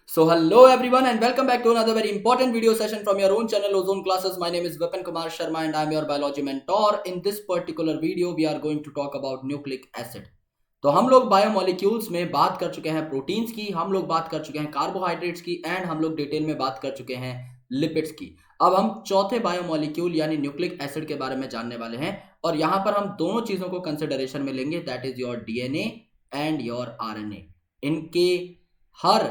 So hello everyone and welcome back to another very important video session from your own channel Ozone Classes. My name is Vipin Kumar Sharma and I am your biology mentor. In this particular video we are going to talk about nucleic acid. तो हम लोग biomolecules में बात कर चुके हैं proteins की, हम लोग बात कर चुके हैं कार्बोहाइड्रेट्स की एंड हम लोग डिटेल में बात कर चुके हैं लिपिड्स की। अब हम चौथे बायोमोलिक्यूल यानी न्यूक्लिक एसिड के बारे में जानने वाले हैं और यहाँ पर हम दोनों चीज़ों को कंसिडरेशन में लेंगे, that is your DNA and your RNA. इनके हर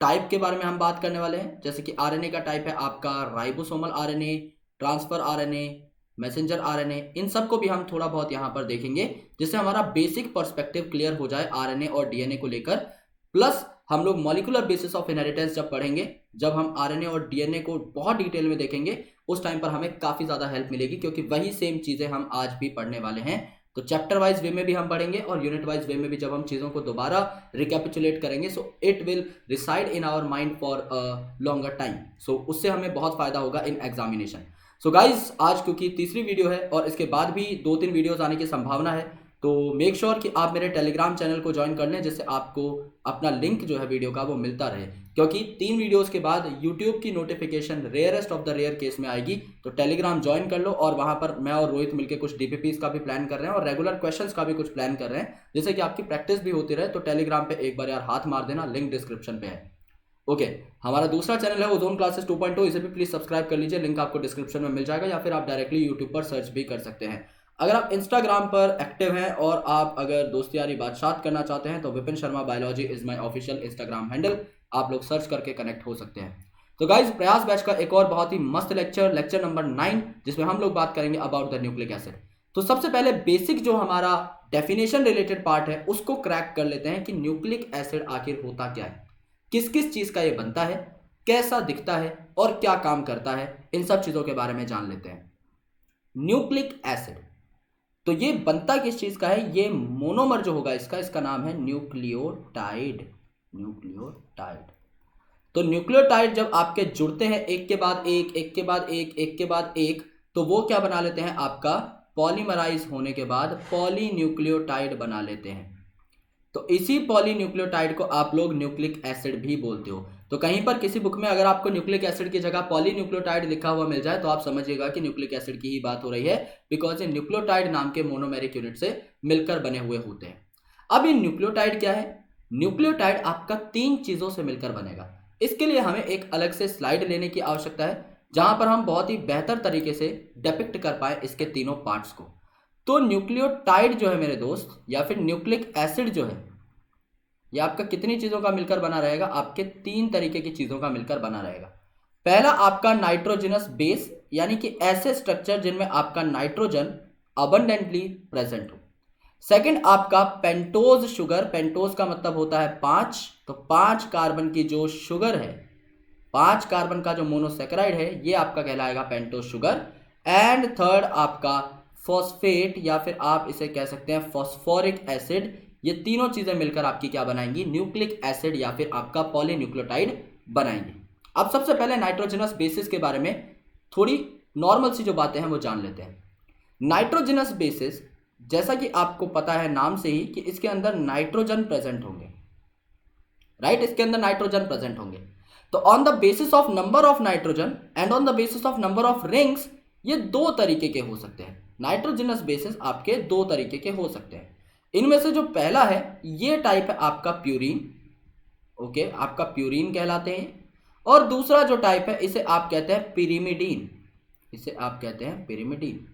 टाइप के बारे में हम बात करने वाले हैं। जैसे कि आरएनए का टाइप है आपका ribosomal RNA, transfer RNA, messenger RNA, इन सब को भी हम थोड़ा बहुत यहाँ पर देखेंगे जिससे हमारा बेसिक पर्सपेक्टिव क्लियर हो जाए आरएनए और डीएनए को लेकर। प्लस हम लोग मॉलिक्यूलर बेसिस ऑफ इनहेरिटेंस जब पढ़ेंगे, जब हम आरएनए और डीएनए को बहुत डिटेल में देखेंगे, उस टाइम पर हमें काफ़ी ज़्यादा हेल्प मिलेगी क्योंकि वही सेम चीज़ें हम आज भी पढ़ने वाले हैं। तो चैप्टर वाइज वे में भी हम पढ़ेंगे और यूनिट वाइज वे में भी जब हम चीज़ों को दोबारा रिकैपिचुलेट करेंगे, so it will reside in our mind for a longer time. So उससे हमें बहुत फ़ायदा होगा इन एग्जामिनेशन। सो गाइज, आज क्योंकि तीसरी वीडियो है और इसके बाद भी 2-3 वीडियोस आने की संभावना है, तो मेक श्योर कि आप मेरे टेलीग्राम चैनल को ज्वाइन कर लें जिससे आपको अपना लिंक जो है वीडियो का वो मिलता रहे। क्योंकि 3 वीडियोस के बाद यूट्यूब की notification rarest of the rare case में आएगी, तो टेलीग्राम ज्वाइन कर लो। और वहाँ पर मैं और रोहित मिलकर कुछ डीपीपीस का भी प्लान कर रहे हैं और रेगुलर क्वेश्चंस का भी कुछ प्लान कर रहे हैं जिससे कि आपकी प्रैक्टिस भी होती रहे। तो टेलीग्राम पे एक बार यार हाथ मार देना, लिंक डिस्क्रिप्शन पे है। ओके, हमारा दूसरा चैनल है ओजोन क्लासेस 2.0, इसे भी प्लीज सब्सक्राइब कर लीजिए, लिंक आपको डिस्क्रिप्शन में मिल जाएगा या फिर आप डायरेक्टली यूट्यूब पर सर्च भी कर सकते हैं। अगर आप इंस्टाग्राम पर एक्टिव हैं और आप अगर दोस्ती यारी बातचीत करना चाहते हैं तो Vipin Sharma biology is my official Instagram handle, आप लोग सर्च करके कनेक्ट हो सकते हैं। तो गाइज, प्रयास बैच का एक और बहुत ही मस्त लेक्चर नंबर 9, जिसमें हम लोग बात करेंगे अबाउट द न्यूक्लिक एसिड। तो सबसे पहले बेसिक जो हमारा डेफिनेशन रिलेटेड पार्ट है उसको क्रैक कर लेते हैं कि न्यूक्लिक एसिड आखिर होता क्या है, किस किस चीज का ये बनता है, कैसा दिखता है और क्या काम करता है, इन सब चीजों के बारे में जान लेते हैं। न्यूक्लिक एसिड तो ये बनता किस चीज का है, ये मोनोमर जो होगा इसका नाम है न्यूक्लियोटाइड। न्यूक्लियोटाइड तो न्यूक्लियोटाइड जब आपके जुड़ते हैं एक के बाद एक, एक के बाद एक, एक के बाद एक, तो वो क्या बना लेते हैं, आपका पॉलीमराइज होने के बाद पॉलीन्यूक्लियोटाइड बना लेते हैं। तो इसी पॉलीन्यूक्लियोटाइड को आप लोग न्यूक्लिक एसिड भी बोलते हो। तो कहीं पर किसी बुक में अगर आपको न्यूक्लिक एसिड की जगह पॉलीन्यूक्लियोटाइड लिखा हुआ मिल जाए तो आप समझिएगा कि न्यूक्लिक एसिड की ही बात हो रही है, बिकॉज ये न्यूक्लियोटाइड नाम के मोनोमेरिक यूनिट से मिलकर बने हुए होते हैं। अब ये न्यूक्लियोटाइड क्या है? न्यूक्लियोटाइड आपका 3 चीजों से मिलकर बनेगा। इसके लिए हमें एक अलग से स्लाइड लेने की आवश्यकता है जहां पर हम बहुत ही बेहतर तरीके से डिपिक्ट कर पाए इसके तीनों पार्ट्स को। तो न्यूक्लियोटाइड जो है मेरे दोस्त, या फिर न्यूक्लिक एसिड जो है, ये आपका कितनी चीजों का मिलकर बना रहेगा? आपके 3 तरीके की चीजों का मिलकर बना रहेगा। पहला आपका नाइट्रोजनस बेस, यानी कि ऐसे स्ट्रक्चर जिनमें आपका नाइट्रोजन अबंडेंटली प्रेजेंट हो। सेकंड आपका पेंटोज शुगर, पेंटोज का मतलब होता है 5, तो 5 कार्बन की जो शुगर है, 5 कार्बन का जो मोनोसेकेराइड है, ये आपका कहलाएगा पेंटोज शुगर। एंड थर्ड आपका फॉस्फेट, या फिर आप इसे कह सकते हैं फॉस्फोरिक एसिड। ये तीनों चीजें मिलकर आपकी क्या बनाएंगी? न्यूक्लिक एसिड या फिर आपका पॉलीन्यूक्लियोटाइड बनाएंगे। अब सबसे पहले नाइट्रोजनस बेसिस के बारे में थोड़ी नॉर्मल सी जो बातें हैं वो जान लेते हैं। नाइट्रोजनस बेसिस, जैसा कि आपको पता है नाम से ही कि इसके अंदर नाइट्रोजन प्रेजेंट होंगे, राइट? इसके अंदर नाइट्रोजन प्रेजेंट होंगे। तो on the basis of number of nitrogen and on the basis of number of rings, ये 2 तरीके के हो सकते हैं। नाइट्रोजनस बेसिस आपके 2 तरीके के हो सकते हैं। इनमें से जो पहला है, ये टाइप है आपका प्यूरीन। ओके, आपका प्यूरीन कहलाते हैं। और दूसरा जो टाइप है, इसे आप कहते हैं पिरिमिडीन। इसे आप कहते हैं पिरिमिडीन।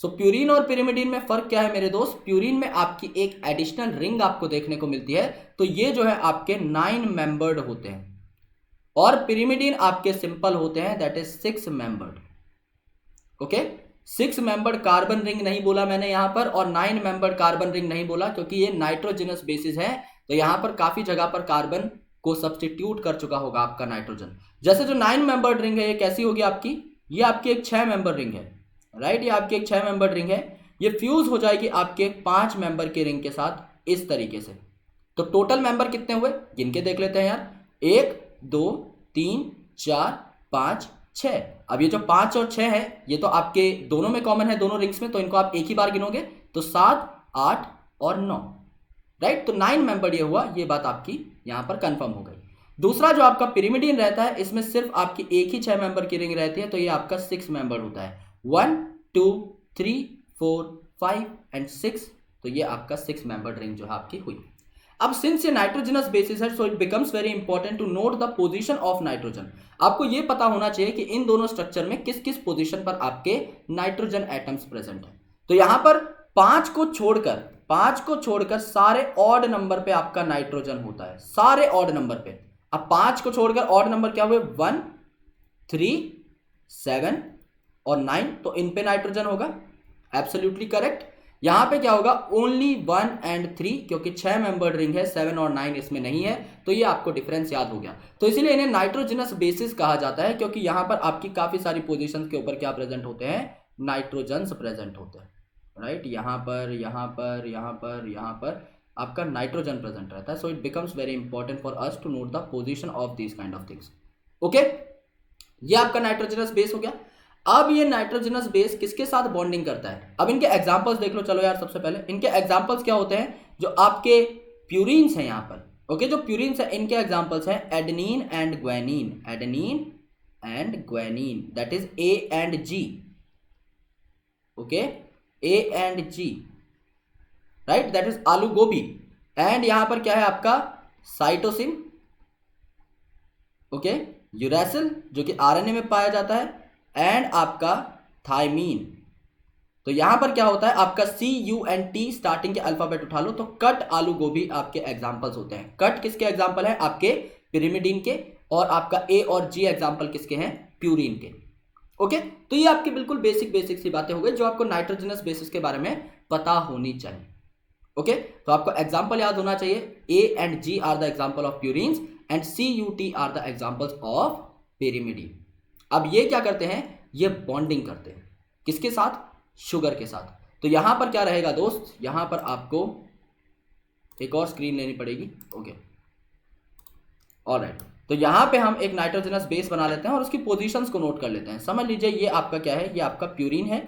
सो प्यूरीन और पिरिमिडीन में फर्क क्या है मेरे दोस्त? प्यूरीन में आपकी एक एडिशनल रिंग आपको देखने को मिलती है, तो ये जो है आपके 9 मेंबर्ड होते हैं। और पिरिमिडीन आपके सिंपल होते हैं, that is 6 membered. Okay, 6 membered carbon ring नहीं बोला मैंने यहां पर, और 9 मेंबर्ड कार्बन रिंग नहीं बोला, क्योंकि ये नाइट्रोजनस बेसिस है। तो यहां पर काफी जगह पर कार्बन को सब्स्टिट्यूट कर चुका होगा आपका नाइट्रोजन। जैसे जो 9 मेंबर्ड रिंग है, ये कैसी होगी आपकी? ये आपकी एक 6 मेंबर रिंग है, राइट? ये आपकी एक 6 मेंबर रिंग है। ये फ्यूज हो जाएगी आपके 5 मेंबर के रिंग के साथ इस तरीके से। तो टोटल मेंबर कितने हुए, गिन के देख लेते हैं यार। 1 2 3 4 5 6। अब ये जो 5 और 6 है, ये तो आपके दोनों में कॉमन है, दोनों रिंग्स में, तो इनको आप एक ही बार गिनोगे तो 7 8 और 9, राइट? तो 9 मेंबर ये हुआ, ये बात आपकी यहां पर कंफर्म हो गई। दूसरा जो आपका पिरिमिडीन रहता है, इसमें सिर्फ आपकी एक ही 6 मेंबर की रिंग रहती है, तो ये आपका 6 मेंबर होता है, 1 2 3 4 5 एंड 6, तो ये आपका 6 मेंबर रिंग जो है आपकी हुई। अब सिंस ये नाइट्रोजनस बेसिस है, so it becomes very important to note the position of nitrogen. आपको ये पता होना चाहिए कि इन दोनों स्ट्रक्चर में किस किस पोजीशन पर आपके नाइट्रोजन एटम्स प्रेजेंट है। तो यहां पर 5 को छोड़कर सारे ऑड नंबर पे आपका नाइट्रोजन होता है, सारे ऑड नंबर पे। अब 5 को छोड़कर ऑड नंबर क्या हुए, 1 3 7 और 9, तो इन पे नाइट्रोजन होगा, एब्सोल्युटली करेक्ट। यहां पे क्या होगा, ओनली 1 एंड 3, क्योंकि 6 मेंबर्ड रिंग है, 7 और 9 इसमें नहीं है, तो ये आपको डिफरेंस याद हो गया। तो इसीलिए इन्हें नाइट्रोजनस बेसिस कहा जाता है, क्योंकि यहां पर आपकी काफी सारी पोजीशंस के ऊपर क्या प्रेजेंट होते हैं, नाइट्रोजन्स प्रेजेंट होते हैं, राइट। यहां पर आपका नाइट्रोजन प्रेजेंट रहता है। So it becomes very important for us to note the position of this kind of things. Okay, ये आपका नाइट्रोजनस बेस हो गया। अब ये नाइट्रोजनस बेस किसके साथ बॉन्डिंग करता है, अब इनके एग्जांपल्स देख लो। चलो यार, सबसे पहले इनके एग्जांपल्स क्या होते हैं, जो आपके प्यूरिन्स हैं यहाँ पर। ओके, जो प्यूरिन्स है इनके एग्जांपल्स हैं adenine and guanine, adenine and guanine, that is A and G. Okay, A and G, right, that is आलू गोभी। एंड यहां पर क्या है आपका साइटोसिन, ओके, यूरेसिल जो कि आरएनए में पाया जाता है, एंड आपका थायमीन। तो यहां पर क्या होता है आपका CUNT स्टार्टिंग के अल्फाबेट उठा लो, तो कट आलू गोभी आपके एग्जांपल्स होते हैं। कट किसके एग्जांपल है, आपके पिरिमिडीन के, और आपका A और G एग्जांपल किसके हैं, प्यूरिन के। ओके, तो ये आपकी बिल्कुल बेसिक सी बातें हो गई जो आपको नाइट्रोजनस बेसिस के बारे में पता होनी चाहिए। ओके, तो आपको एग्जांपल याद होना चाहिए, A and G are the example of purines and CUT are the examples of pyrimidine. अब ये क्या करते हैं, ये बॉन्डिंग करते हैं, किसके साथ, शुगर के साथ। तो यहां पर क्या रहेगा दोस्त, यहां पर आपको एक और स्क्रीन लेनी पड़ेगी। ओके, ऑलराइट, तो यहां पे हम एक नाइट्रोजनस बेस बना लेते हैं और उसकी पोजीशंस को नोट कर लेते हैं। समझ लीजिए ये आपका क्या है, ये आपका प्यूरिन है।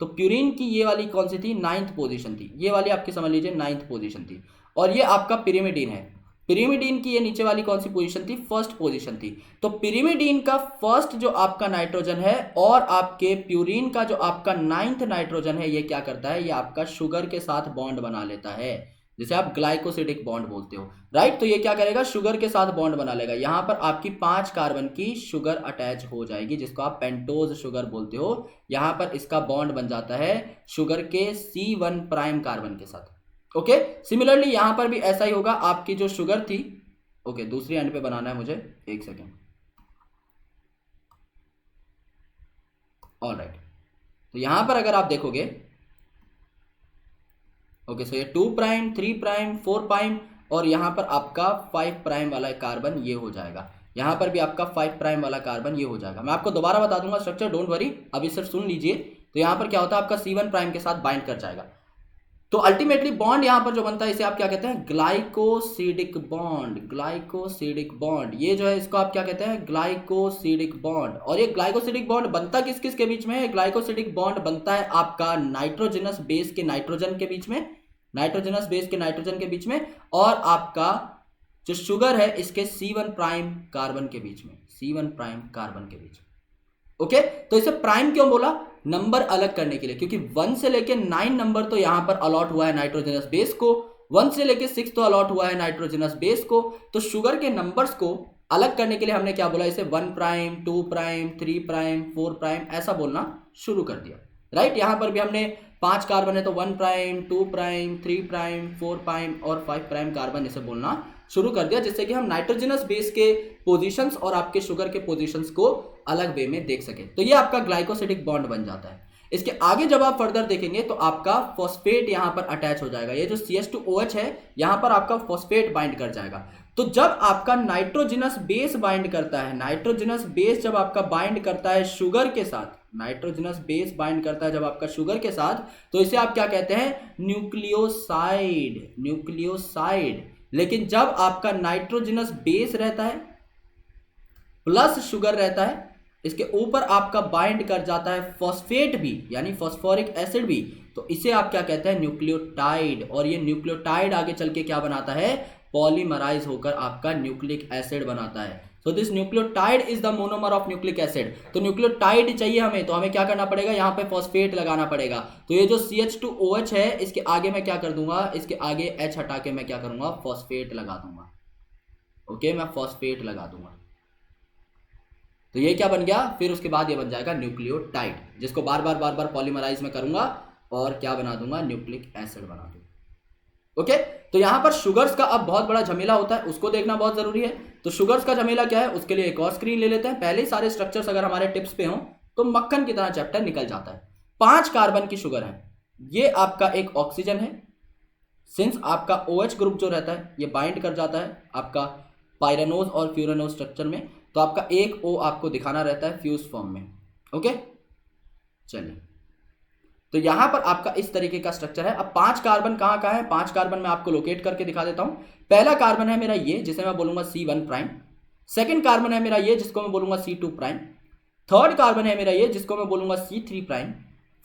तो प्यूरिन की ये वाली कौन सी थी, 9th पोजीशन थी, ये वाली आपकी समझ लीजिए 9th पोजीशन थी। और ये आपका पिरिमिडीन है, पिरिमिडीन की ये नीचे वाली कौन सी पोजीशन थी, 1st पोजीशन थी। तो पिरिमिडीन का 1st जो आपका नाइट्रोजन है और आपके प्यूरिन का जो आपका 9th नाइट्रोजन है, ये क्या करता है, ये आपका शुगर के साथ बॉन्ड बना लेता है, जिसे आप ग्लाइकोसिडिक बॉन्ड बोलते हो, राइट। तो ये क्या करेगा, शुगर के साथ बॉन्ड बना लेगा। यहां पर आपकी 5 कार्बन की शुगर अटैच हो जाएगी, जिसको आप पेंटोज शुगर बोलते हो। यहां पर इसका बॉन्ड बन जाता है शुगर के C1 प्राइम कार्बन के साथ। ओके, सिमिलरली यहां पर भी ऐसा ही होगा, आपकी जो शुगर थी, ओके, दूसरी एंड पे बनाना है मुझे, एक सेकेंड, ऑलराइट। तो यहां पर अगर आप देखोगे, ओके, सो ये 2 प्राइम 3 प्राइम 4 प्राइम और यहां पर आपका 5 प्राइम वाला कार्बन ये हो जाएगा। यहां पर भी आपका 5 प्राइम वाला कार्बन ये हो जाएगा। मैं आपको दोबारा बता दूंगा स्ट्रक्चर, डोंट वरी, अभी सिर्फ सुन लीजिए। तो यहां पर क्या होता है, आपका C1 प्राइम के साथ बाइंड कर जाएगा। तो अल्टीमेटली बॉन्ड यहां पर जो बनता है, इसे आप क्या कहते हैं, ग्लाइकोसिडिक बॉन्ड, ग्लाइकोसिडिक बॉन्ड। ये जो है इसको आप क्या कहते हैं, ग्लाइकोसिडिक बॉन्ड। और ये ग्लाइकोसिडिक बॉन्ड बनता किस किस के बीच में है, ग्लाइकोसिडिक बॉन्ड बनता है आपका नाइट्रोजनस बेस के नाइट्रोजन के बीच में, नाइट्रोजनस बेस के नाइट्रोजन के बीच में, और आपका जो शुगर है इसके C1 प्राइम कार्बन के बीच में, C1 प्राइम कार्बन के बीच में। ओके, तो इसे प्राइम क्यों बोला, नंबर अलग करने के लिए, क्योंकि 1 से लेके 9 नंबर तो यहां पर अलॉट हुआ है नाइट्रोजनस बेस को, 1 से लेके 6 तो अलॉट हुआ है नाइट्रोजनस बेस को। तो शुगर के नंबर्स को अलग करने के लिए हमने क्या बोला, इसे 1 प्राइम 2 प्राइम 3 प्राइम 4 प्राइम ऐसा बोलना शुरू कर दिया, राइट। यहां पर भी हमने 5 कार्बन है तो 1 प्राइम 2 प्राइम 3 प्राइम 4 प्राइम और 5 प्राइम कार्बन इसे बोलना शुरू कर दिया, जिससे कि हम नाइट्रोजनस बेस के पोजीशंस और आपके शुगर के पोजीशंस को अलग वे में देख सके। तो ये आपका ग्लाइकोसिडिक बॉन्ड बन जाता है। इसके आगे जब आप फर्दर देखेंगे तो आपका फॉस्फेट यहां पर अटैच हो जाएगा। ये जो CH2OH है यहां पर आपका फॉस्फेट बाइंड कर जाएगा। तो जब आपका नाइट्रोजनस बेस बाइंड करता है, नाइट्रोजनस बेस जब आपका बाइंड करता है शुगर के साथ, नाइट्रोजनस बेस बाइंड करता है जब आपका शुगर के साथ, तो इसे आप क्या कहते हैं, न्यूक्लियोसाइड, न्यूक्लियोसाइड। लेकिन जब आपका नाइट्रोजनस बेस रहता है प्लस शुगर रहता है, इसके ऊपर आपका बाइंड कर जाता है फॉस्फेट भी, यानी फॉस्फोरिक एसिड भी, तो इसे आप क्या कहते हैं, न्यूक्लियोटाइड। और ये न्यूक्लियोटाइड आगे चल के क्या बनाता है, पॉलीमराइज होकर आपका न्यूक्लिक एसिड बनाता है। So this nucleotide is the monomer of nucleic acid. तो न्यूक्लियोटाइड चाहिए हमें, तो हमें क्या करना पड़ेगा, यहाँ पे फॉस्फेट लगाना पड़ेगा। तो ये जो CH2OH है, इसके आगे मैं क्या कर दूंगा, इसके आगे H हटा के मैं क्या करूंगा, फॉस्फेट लगा दूंगा। ओके, मैं फॉस्फेट लगा दूंगा। तो ये क्या बन गया, फिर उसके बाद ये बन जाएगा न्यूक्लियोटाइड, जिसको बार बार पॉलीमराइज में करूंगा और क्या बना दूंगा, न्यूक्लिक एसिड बना दूंगा। ओके, तो यहां पर शुगर्स का अब बहुत बड़ा झमेला होता है, उसको देखना बहुत जरूरी है। तो शुगर्स का झमेला क्या है, उसके लिए एक और स्क्रीन ले लेते हैं। पहले ही सारे स्ट्रक्चर्स अगर हमारे टिप्स पे हों तो मक्खन की तरह चैप्टर निकल जाता है। 5 कार्बन की शुगर है, ये आपका एक ऑक्सीजन है। सिंस आपका OH ग्रुप जो रहता है ये बाइंड कर जाता है आपका पायरानोज और फ्यूरानोज स्ट्रक्चर में, तो आपका एक O आपको दिखाना रहता है फ्यूज फॉर्म में। ओके, चलिए, तो यहां पर आपका इस तरीके का स्ट्रक्चर है। अब 5 कार्बन कहां कहां है, 5 कार्बन मैं आपको लोकेट करके दिखा देता हूं। पहला कार्बन है मेरा ये, जिसे मैं बोलूंगा C1 प्राइम। सेकंड कार्बन है मेरा ये, जिसको मैं बोलूंगा C2 प्राइम। थर्ड कार्बन है मेरा ये, जिसको मैं बोलूंगा C3 प्राइम।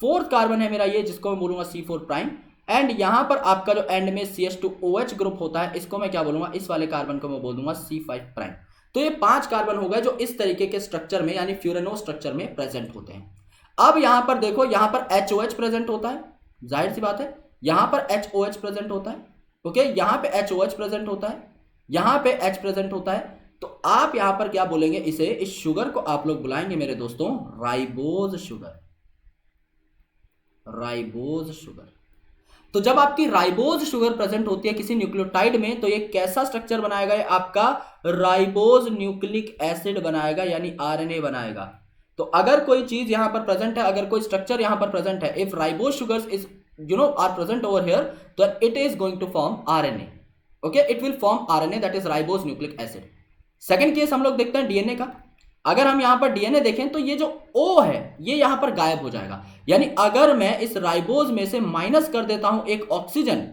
फोर्थ कार्बन है मेरा ये, जिसको मैं बोलूंगा C4 प्राइम। एंड यहां पर आपका जो एंड में CH2OH ग्रुप होता है, इसको मैं क्या बोलूंगा, इस वाले कार्बन को मैं बोल दूंगा C5 प्राइम। तो ये 5 कार्बन हो गए जो इस तरीके के स्ट्रक्चर में यानी फ्यूरेनो स्ट्रक्चर में प्रेजेंट होते हैं। अब यहां पर देखो, यहां पर HOH प्रेजेंट होता है, जाहिर सी बात है, यहां पर HOH प्रेजेंट होता है। ओके, यहां पे HOH प्रेजेंट होता है, यहां पे H प्रेजेंट होता है। तो आप यहां पर क्या बोलेंगे, इसे, इस शुगर को आप लोग बुलाएंगे मेरे दोस्तों राइबोज शुगर। Ribose sugar. तो जब आपकी राइबोज शुगर प्रेजेंट होती है किसी न्यूक्लियोटाइड में, तो ये कैसा स्ट्रक्चर बनाएगा, ये आपका राइबोज न्यूक्लिक एसिड बनाएगा, यानी RNA बनाएगा। तो अगर कोई चीज यहां पर प्रेजेंट है, अगर कोई स्ट्रक्चर यहां पर प्रेजेंट है, if ribose sugars is are present over here, तो it is going to form RNA। Okay, it will form RNA, that is ribose nucleic acid. Second case हम लोग देखते हैं DNA का। अगर हम यहां पर DNA देखें तो ये जो O है ये यहां पर गायब हो जाएगा। यानी अगर मैं इस राइबोज में से माइनस कर देता हूं एक ऑक्सीजन,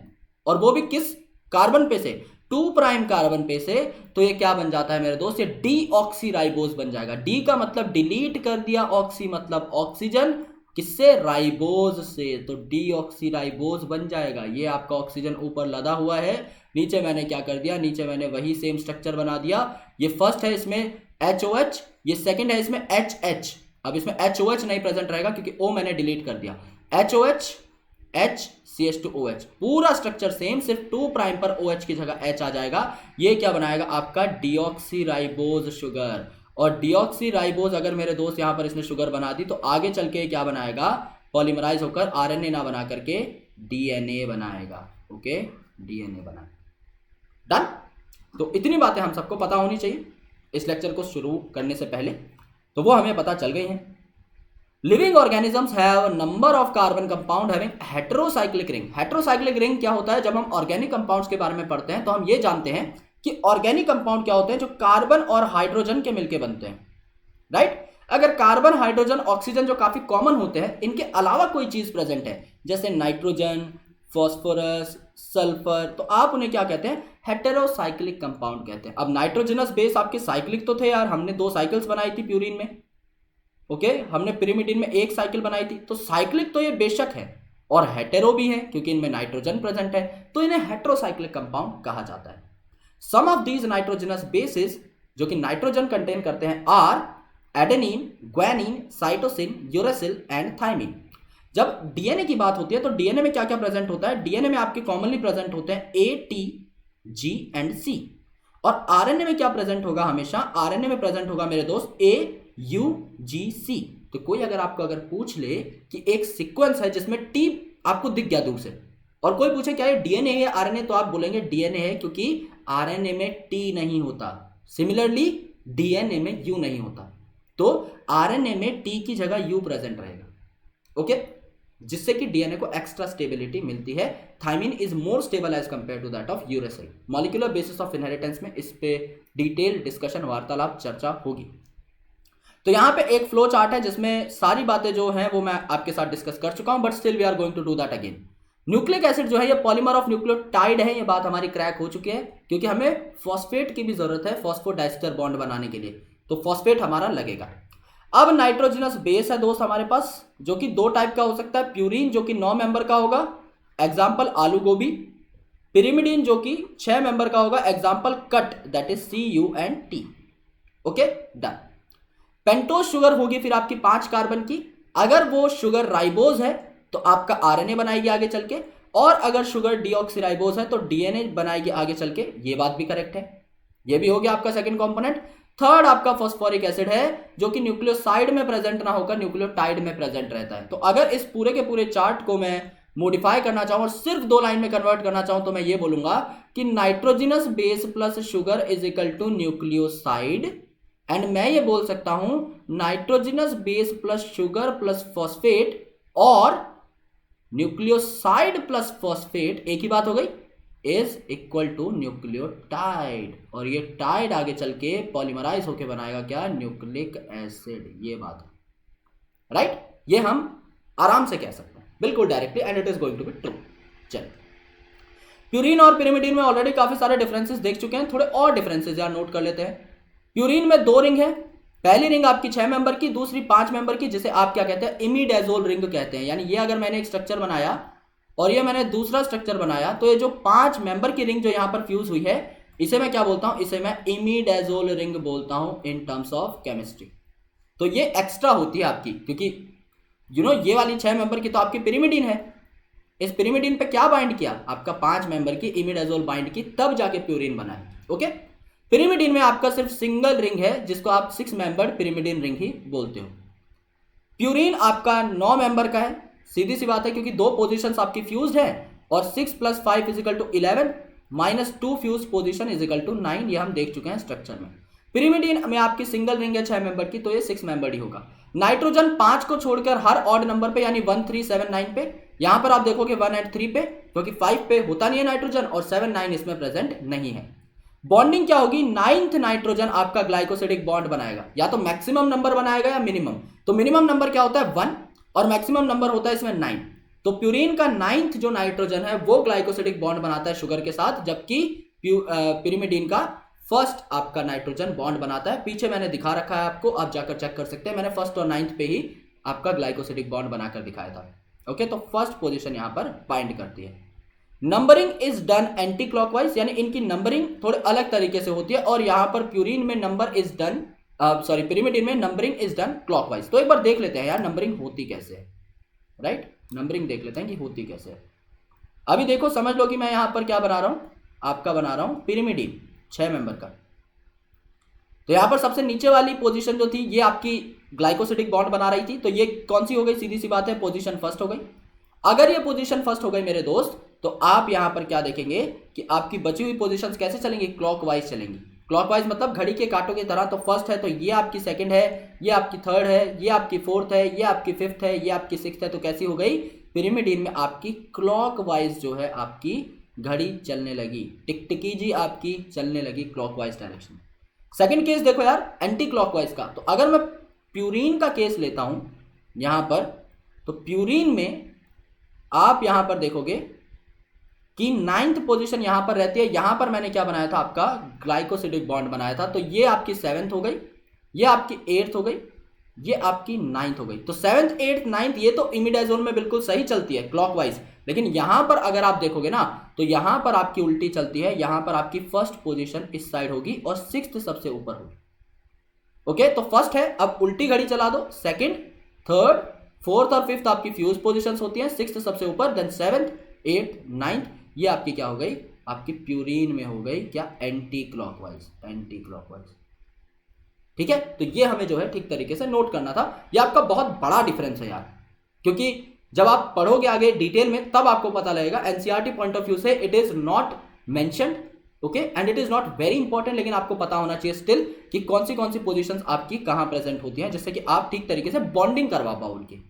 और वो भी किस कार्बन पे से, 2 प्राइम कार्बन पे से, तो ये क्या बन जाता है मेरे दोस्त, ये डीऑक्सी राइबोज बन जाएगा। डी का मतलब डिलीट कर दिया, ऑक्सी मतलब ऑक्सीजन, किससे, राइबोज से, तो डीऑक्सी राइबोज बन जाएगा। ये आपका ऑक्सीजन ऊपर लदा हुआ है, नीचे मैंने क्या कर दिया, नीचे मैंने वही सेम स्ट्रक्चर बना दिया। ये फर्स्ट है, इसमें HOH, ये सेकंड है, इसमें HH। अब इसमें HOH नहीं प्रेजेंट रहेगा क्योंकि O मैंने डिलीट कर दिया। HOH, H, CH2OH, पूरा स्ट्रक्चर सेम, सिर्फ 2 प्राइम पर OH की जगह H आ जाएगा। ये क्या बनाएगा, आपका डीऑक्सी राइबोज शुगर। और डीऑक्सी राइबोज अगर मेरे दोस्त यहां पर इसने शुगर बना दी, तो आगे चल के क्या बनाएगा, पॉलीमराइज होकर RNA ना बना करके DNA बनाएगा। ओके, DNA बनाएगा। डन। तो इतनी बातें हम सबको पता होनी चाहिए इस लेक्चर को शुरू करने से पहले, तो वो हमें पता चल गई हैं। Living organisms have number of carbon compound having heterocyclic ring. Heterocyclic ring क्या होता है, जब हम ऑर्गेनिक कंपाउंड्स के बारे में पढ़ते हैं तो हम ये जानते हैं कि ऑर्गेनिक कंपाउंड क्या होते हैं, जो कार्बन और हाइड्रोजन के मिलकर बनते हैं, राइट। अगर कार्बन, हाइड्रोजन, ऑक्सीजन जो काफी कॉमन होते हैं, इनके अलावा कोई चीज प्रेजेंट है, जैसे नाइट्रोजन, फॉस्फोरस, सल्फर, तो आप उन्हें क्या कहते हैं, हेटेरोसाइक्लिक कंपाउंड कहते हैं। अब नाइट्रोजनस बेस आपके साइक्लिक तो थे यार, हमने 2 साइकिल्स बनाई थी प्यूरिन में। ओके, हमने पिरिमिडिन में 1 साइकिल बनाई थी। तो साइक्लिक तो ये बेशक है, और हेटेरो भी है क्योंकि इनमें नाइट्रोजन प्रेजेंट है, तो इन्हें हेटेरोसाइक्लिक कंपाउंड कहा जाता है। Some of these nitrogenous bases जो कि नाइट्रोजन कंटेन करते हैं are adenine, guanine, cytosine, uracil and thymine. जब डीएनए की बात होती है तो डीएनए में क्या क्या प्रेजेंट होता है, डीएनए में आपके कॉमनली प्रेजेंट होते हैं A, T, G and C। और आरएनए में क्या प्रेजेंट होगा, हमेशा आरएनए में प्रेजेंट होगा मेरे दोस्त A, U, G, C। तो कोई आपको अगर पूछ ले कि एक सीक्वेंस है जिसमें T आपको दिख गया दूर से, और कोई पूछे क्या ये डीएनए है आरएनए, तो आप बोलेंगे डीएनए है, क्योंकि आरएनए में T नहीं होता। सिमिलरली डीएनए में U नहीं होता, तो आरएनए में T की जगह U प्रेजेंट रहेगा। ओके, जिससे कि डीएनए को एक्स्ट्रा स्टेबिलिटी मिलती है। Thymine is more stable as compare to that of uracil. Molecular basis of inheritance में इस पे डिटेल डिस्कशन, वार्तालाप, चर्चा होगी। तो यहां पे एक फ्लो चार्ट है जिसमें सारी बातें जो हैं वो मैं आपके साथ डिस्कस कर चुका हूं, but still we are going to do that again. Nucleic acid जो है ये पॉलीमर ऑफ न्यूक्लियोटाइड है, ये बात हमारी क्रैक हो चुकी है, क्योंकि हमें फॉस्फेट की भी जरूरत है फॉस्फोडाइस्टर बॉन्ड बनाने के लिए, तो फॉस्फेट हमारा लगेगा। अब नाइट्रोजनस बेस है दोस्त हमारे पास, जो कि 2 टाइप का हो सकता है। प्यूरिन जो कि 9 मेंबर का होगा, एग्जाम्पल आलू गोभी, पिरिमिडीन जो कि 6 मेंबर का होगा, example cut, that is CUNT। Okay done. Pentose sugar होगी फिर आपकी 5 कार्बन की, अगर वो शुगर राइबोज है तो आपका RNA बनाएगी आगे चल के, और अगर शुगर डीऑक्सीराइबोज है तो DNA बनाएगी आगे चल के। ये बात भी करेक्ट है, ये भी हो गया आपका सेकंड कंपोनेंट। थर्ड आपका फॉस्फोरिक एसिड है जो कि न्यूक्लियोसाइड में प्रेजेंट ना होकर न्यूक्लियोटाइड में प्रेजेंट रहता है। तो अगर इस पूरे के पूरे चार्ट को मैं मॉडिफाई करना चाहूं और सिर्फ 2 लाइन में कन्वर्ट करना चाहूं तो मैं ये बोलूंगा कि nitrogenous base plus sugar is equal to nucleoside, and मैं ये बोल सकता हूं nitrogenous base plus sugar plus phosphate और न्यूक्लियोसाइड प्लस फॉस्फेट एक ही बात हो गई, इज इक्वल टू न्यूक्लियोटाइड, और ये टाइड आगे चल के पॉलीमराइज होके बनाएगा क्या, न्यूक्लिक एसिड। ये बात है राइट, ये हम आराम से कह सकते हैं बिल्कुल directly, and it is going to be true. चल, प्यूरिन और पिरिमिडीन में ऑलरेडी काफी सारे डिफरेंसेस देख चुके हैं, थोड़े और डिफरेंसेस यार नोट कर लेते हैं। प्यूरिन में 2 रिंग है, पहली रिंग आपकी 6 मेंबर की, दूसरी 5 मेंबर की, जिसे आप क्या कहते हैं, इमिडाजोल रिंग कहते हैं। यानी ये अगर मैंने एक स्ट्रक्चर बनाया और ये मैंने दूसरा स्ट्रक्चर बनाया, तो ये जो 5 मेंबर की रिंग जो यहां पर फ्यूज हुई है, इसे मैं क्या बोलता हूं, इसे मैं इमिडाजोल रिंग बोलता हूं इन टर्म्स ऑफ केमिस्ट्री। तो ये एक्स्ट्रा होती है आपकी, क्योंकि ये वाली 6 मेंबर की तो आपकी पिरिमिडीन है, इस पिरिमिडीन पे क्या बाइंड किया, आपका 5 मेंबर की इमिडाजोल बाइंड की, तब जाके प्यूरिन बना है। ओके, पिरिमिडीन में आपका सिर्फ सिंगल रिंग है जिसको आप 6 मेंबर्ड पिरिमिडीन रिंग ही बोलते हो। प्यूरिन आपका 9 मेंबर का है, सीधी सी बात है, क्योंकि 2 पोजीशंस आपकी फ्यूज्ड है, और 6 + 5 = 11 -2 फ्यूज पोजीशन = 9, ये हम देख चुके हैं स्ट्रक्चर में। पिरिमिडीन में आपकी सिंगल रिंग है 6 मेंबर की, तो ये 6 मेंबर्ड ही होगा। नाइट्रोजन 5 को छोड़कर हर ऑड नंबर पे, यानी 1 3 7 9 पे, यहां पर आप देखोगे 1 और 3 पे, क्योंकि 5 पे होता नहीं है नाइट्रोजन और 7 9 इसमें प्रेजेंट नहीं है। बॉन्डिंग क्या होगी, 9th नाइट्रोजन आपका ग्लाइकोसिडिक बॉन्ड बनाएगा, या तो मैक्सिमम नंबर बनाएगा या मिनिमम। तो मिनिमम नंबर क्या होता है 1 और मैक्सिमम नंबर होता है इसमें 9। तो प्यूरिन का 9th जो नाइट्रोजन है वो ग्लाइकोसिडिक बॉन्ड बनाता है शुगर के साथ, जबकि पिरिमिडीन का फर्स्ट आपका नाइट्रोजन बॉन्ड बनाता है। पीछे मैंने दिखा रखा है आपको, आप जाकर चेक कर सकते हैं, मैंने फर्स्ट और 9th पे ही आपका ग्लाइकोसिडिक बॉन्ड बनाकर दिखाया था। ओके, तो फर्स्ट पोजीशन यहां पर बाइंड करती है। Numbering is done anti clockwise, यानी इनकी नंबरिंग थोड़े अलग तरीके से होती है, और यहां पर प्यूरिन में नंबर इज डन पिरिमिडीन में नंबरिंग इज डन क्लॉकवाइज। तो एक बार देख लेते हैं यार नंबरिंग होती कैसे है, राइट, नंबरिंग देख लेते हैं कि होती कैसे है। अभी देखो, समझ लो कि मैं यहां पर क्या बना रहा हूं, आपका बना रहा हूं पिरिमिडीन 6 मेंबर का। तो यहां पर सबसे नीचे वाली पोजीशन जो थी ये आपकी ग्लाइकोसिडिक बॉन्ड बना रही थी, तो ये कौन सी हो गई, सीधी सी बात है, पोजीशन फर्स्ट हो गई। अगर ये पोजीशन फर्स्ट हो गई मेरे दोस्त, तो आप यहां पर क्या देखेंगे कि आपकी बची हुई पोजीशंस कैसे चलेंगी, क्लॉकवाइज चलेंगी। क्लॉकवाइज मतलब घड़ी के कांटों की तरह। तो फर्स्ट है तो ये आपकी सेकंड है, ये आपकी थर्ड है, ये आपकी फोर्थ है, ये आपकी फिफ्थ है, ये आपकी सिक्स्थ है। तो कैसी हो गई, पिरिमिडीन में आपकी क्लॉकवाइज जो है आपकी घड़ी चलने लगी, टिकटिकी जी आपकी चलने लगी क्लॉकवाइज डायरेक्शन। सेकंड केस देखो यार एंटी क्लॉकवाइज का। तो अगर मैं प्यूरिन का केस लेता हूं यहां पर, तो प्यूरिन में आप यहां पर देखोगे कि 9th पोजीशन यहां पर रहती है। यहां पर मैंने क्या बनाया था, आपका ग्लाइकोसिडिक बॉन्ड बनाया था, तो ये आपकी 7th हो गई, ये आपकी 8th हो गई, ये आपकी 9th हो गई। तो 7th 8th 9th ये तो इमिडाजोल में बिल्कुल सही चलती है क्लॉकवाइज, लेकिन यहां पर अगर आप देखोगे ना, तो यहां पर आपकी उल्टी चलती है। यहां पर आपकी फर्स्ट पोजीशन इस साइड होगी और 6th सबसे ऊपर होगी। ओके, तो फर्स्ट है, अब उल्टी घड़ी चला दो, सेकंड, थर्ड, फोर्थ और फिफ्थ आपकी फ्यूज पोजीशंस होती हैं, 6th सबसे ऊपर, देन 7th 8th 9th ये आपकी क्या हो गई, आपकी प्यूरिन में हो गई क्या, एंटी क्लॉकवाइज, एंटी क्लॉकवाइज। ठीक है, तो ये हमें जो है ठीक तरीके से नोट करना था। ये आपका बहुत बड़ा डिफरेंस है यार, क्योंकि जब आप पढ़ोगे आगे डिटेल में तब आपको पता लगेगा। एनसीईआरटी पॉइंट ऑफ व्यू से it is not mentioned, okay, and it is not very important, लेकिन आपको पता होना चाहिए स्टिल कि कौन सी पोजीशंस आपकी कहां प्रेजेंट होती हैं, जिससे कि आप ठीक तरीके से बॉन्डिंग करवा पाओ उनकी।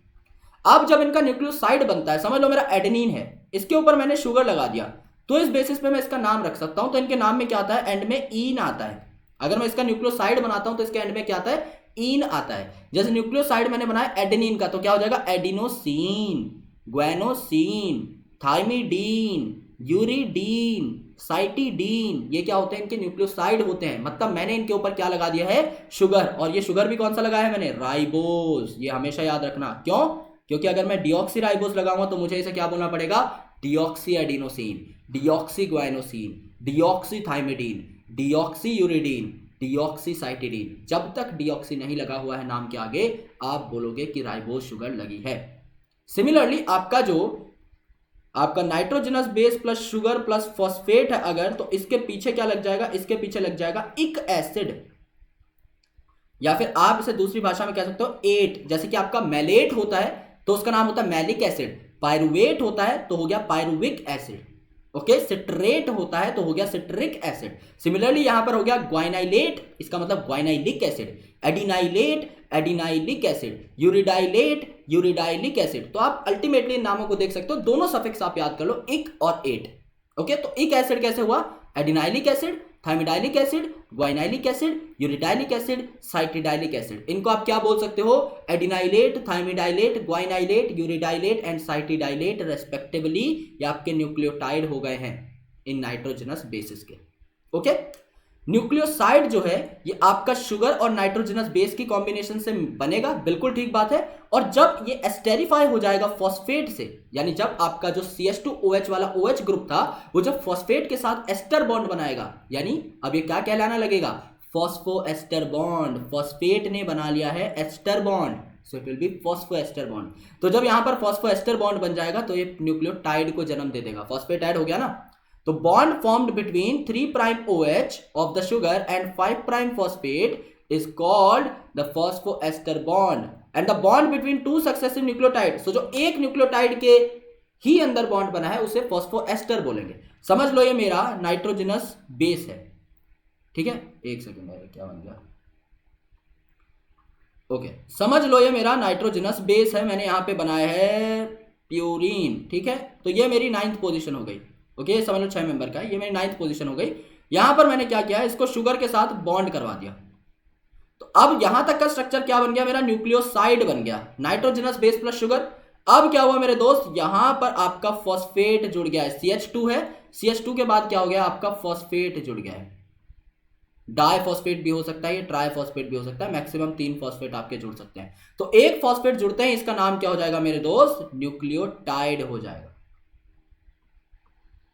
अब जब इनका न्यूक्लियोसाइड बनता है, समझ लो मेरा एडेनिन है, इसके ऊपर मैंने शुगर लगा दिया, तो इस बेसिस पे मैं इसका नाम रख सकता हूं। तो इनके नाम में क्या आता है, एंड में ईन आता है। अगर मैं इसका न्यूक्लियोसाइड बनाता हूं तो इसके एंड में क्या आता है, ईन आता है। जैसे न्यूक्लियोसाइड मैंने बनाया एडेनिन का, तो क्या हो जाएगा, एडिनोसिन, ग्वेनोसिन, थाइमिडीन, यूरिडीन, साइटिडीन, ये क्या होते हैं, इनके न्यूक्लियोसाइड होते हैं। मतलब मैंने इनके ऊपर क्या लगा दिया है, शुगर, और ये शुगर भी कौन सा लगाया है मैंने, राइबोज। ये हमेशा याद रखना, क्यों, क्योंकि अगर मैं डीऑक्सीराइबोज लगाऊंगा तो मुझे इसे क्या बोलना पड़ेगा, डिऑक्सी एडिनोसिन, डिऑक्सी ग्वाइनोसिन, डिऑक्सीथाइमिडीन, डिऑक्सीयूरिडीन, डिऑक्सीसाइटिडीन। जब तक डिऑक्सी नहीं लगा हुआ है नाम के आगे, आप बोलोगे कि राइबोज शुगर लगी है। सिमिलरली आपका nitrogenous base plus sugar plus phosphate है अगर, तो इसके पीछे क्या लग जाएगा, इसके पीछे लग जाएगा इक एसिड, या फिर आप इसे दूसरी भाषा में कह सकते हो एट। जैसे कि आपका मैलेट होता है तो उसका नाम होता है मैलिक एसिड, पायरुवेट होता है तो हो गया पायरुविक एसिड, ओके। सिट्रेट होता है तो हो गया सिट्रिक एसिड। सिमिलरली यहां पर हो गया ग्वाइनाइलेट, इसका मतलब guanylic acid, adenylate adenylic acid, uridylate uridylic acid. तो आप अल्टीमेटली इन नामों को देख सकते हो, दोनों सफिक्स आप याद कर लो, इक और एट, ओके। तो इक एसिड कैसे हुआ, adenylic acid, thymidylic acid, guanylic acid, uridylic acid, cytidylic acid. इनको आप क्या बोल सकते हो, adenylate, thymidylate, guanylate, uridylate and cytidylate respectively. ये आपके न्यूक्लियोटाइड हो गए हैं इन नाइट्रोजनस बेसिस के, ओके। न्यूक्लियोसाइड जो है ये आपका शुगर और नाइट्रोजनस बेस की कॉम्बिनेशन से बनेगा, बिल्कुल ठीक बात है। और जब ये एस्टेरिफाई हो जाएगा फॉस्फेट से, यानी जब आपका जो CH2OH वाला OH ग्रुप था वो जब फॉस्फेट के साथ एस्टर बॉन्ड बनाएगा, यानी अब ये क्या कहलाना लगेगा, फॉस्फोएस्टर बॉन्ड। फॉस्फेट ने बना लिया है ester bond, so it will be phosphoester bond. तो जब यहां पर फॉस्फोएस्टर बॉन्ड बन जाएगा तो ये न्यूक्लियोटाइड को जन्म दे देगा, फॉस्फेटाइड हो गया ना। तो bond formed between 3' OH of the sugar and 5' phosphate is called the phosphoester bond, and the bond between two successive nucleotides, so जो एक न्यूक्लियोटाइड के ही अंदर बॉन्ड बना है उसे फॉस्फोएस्टर बोलेंगे। समझ लो ये मेरा नाइट्रोजनस बेस है, ठीक है। एक सेकेंड, क्या बन गया, ओके। समझ लो ये मेरा नाइट्रोजनस बेस है, मैंने यहां पे बनाया है प्यूरिन, ठीक है। तो ये मेरी 9th पोजीशन हो गई, ओके। समझ लो 6 मेंबर का है, ये मेरी 9th पोजीशन हो गई। यहां पर मैंने क्या किया, इसको शुगर के साथ बॉन्ड करवा दिया। तो अब यहां तक का स्ट्रक्चर क्या बन गया, मेरा न्यूक्लियोसाइड बन गया, नाइट्रोजनस बेस प्लस शुगर। अब क्या हुआ मेरे दोस्त, यहां पर आपका फॉस्फेट जुड़ गया है, CH2 है, CH2 के बाद क्या हो गया, आपका फॉस्फेट जुड़ गया है। डाइफॉस्फेट भी हो सकता है, ये ट्राइफॉस्फेट भी हो सकता है, मैक्सिमम 3 फॉस्फेट आपके जुड़ सकते हैं। तो एक फॉस्फेट जुड़ते हैं, इसका नाम क्या हो जाएगा मेरे दोस्त, न्यूक्लियोटाइड हो जाएगा,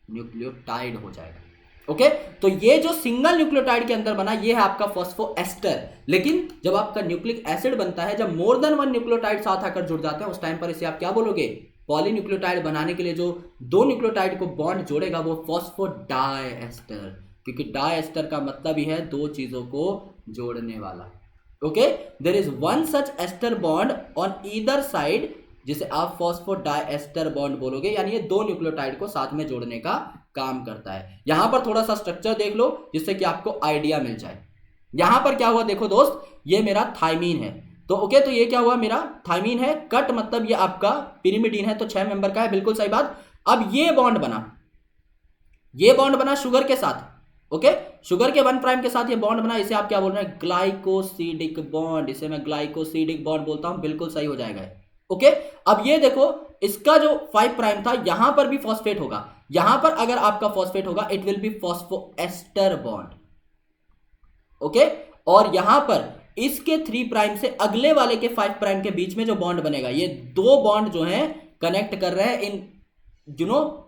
न्यूक्लियोटाइड हो जाएगा, ओके। तो ये जो सिंगल न्यूक्लियोटाइड के अंदर बना ये है आपका फॉस्फोएस्टर। लेकिन जब आपका न्यूक्लिक एसिड बनता है, जब मोर देन 1 न्यूक्लियोटाइड साथ आकर जुड़ जाते हैं, उस टाइम पर इसे आप क्या बोलोगे, पॉलीन्यूक्लियोटाइड बनाने के लिए जो 2 न्यूक्लियोटाइड को बॉन्ड जोड़ेगा वो फॉस्फोडाइएस्टर, क्योंकि डाइएस्टर का मतलब ही है 2 चीजों को जोड़ने वाला, okay. There is one such ester bond on either side, जिसे आप फॉस्फोडाइएस्टर बॉन्ड बोलोगे, यानी ये 2 न्यूक्लियोटाइड को साथ में जोड़ने का काम करता है। यहां पर थोड़ा सा स्ट्रक्चर देख लो जिससे कि आपको आइडिया मिल जाए। यहां पर क्या हुआ देखो दोस्त, ये मेरा थाइमीन है, तो ओके। तो ये क्या हुआ, मेरा थाइमीन है, कट मतलब ये आपका पिरिमिडीन है, तो 6 मेंबर का है, बिल्कुल सही बात। अब ये बॉन्ड बना, ये बॉन्ड बना शुगर के साथ, ओके। शुगर के 1' के साथ ये बॉन्ड बना, इसे आप क्या बोल रहे हैं, ग्लाइकोसिडिक बॉन्ड, इसे मैं ग्लाइकोसिडिक बॉन्ड बोलता हूं, बिल्कुल सही हो जाएगा, ओके। अब ये देखो, इसका जो 5' था यहां पर भी फॉस्फेट होगा, यहां पर अगर आपका फॉस्फेट होगा it will be phosphoester bond, okay. और यहां पर इसके 3' से अगले वाले के 5' के बीच में जो बॉन्ड बनेगा, ये 2 बॉन्ड जो हैं कनेक्ट कर रहे हैं इन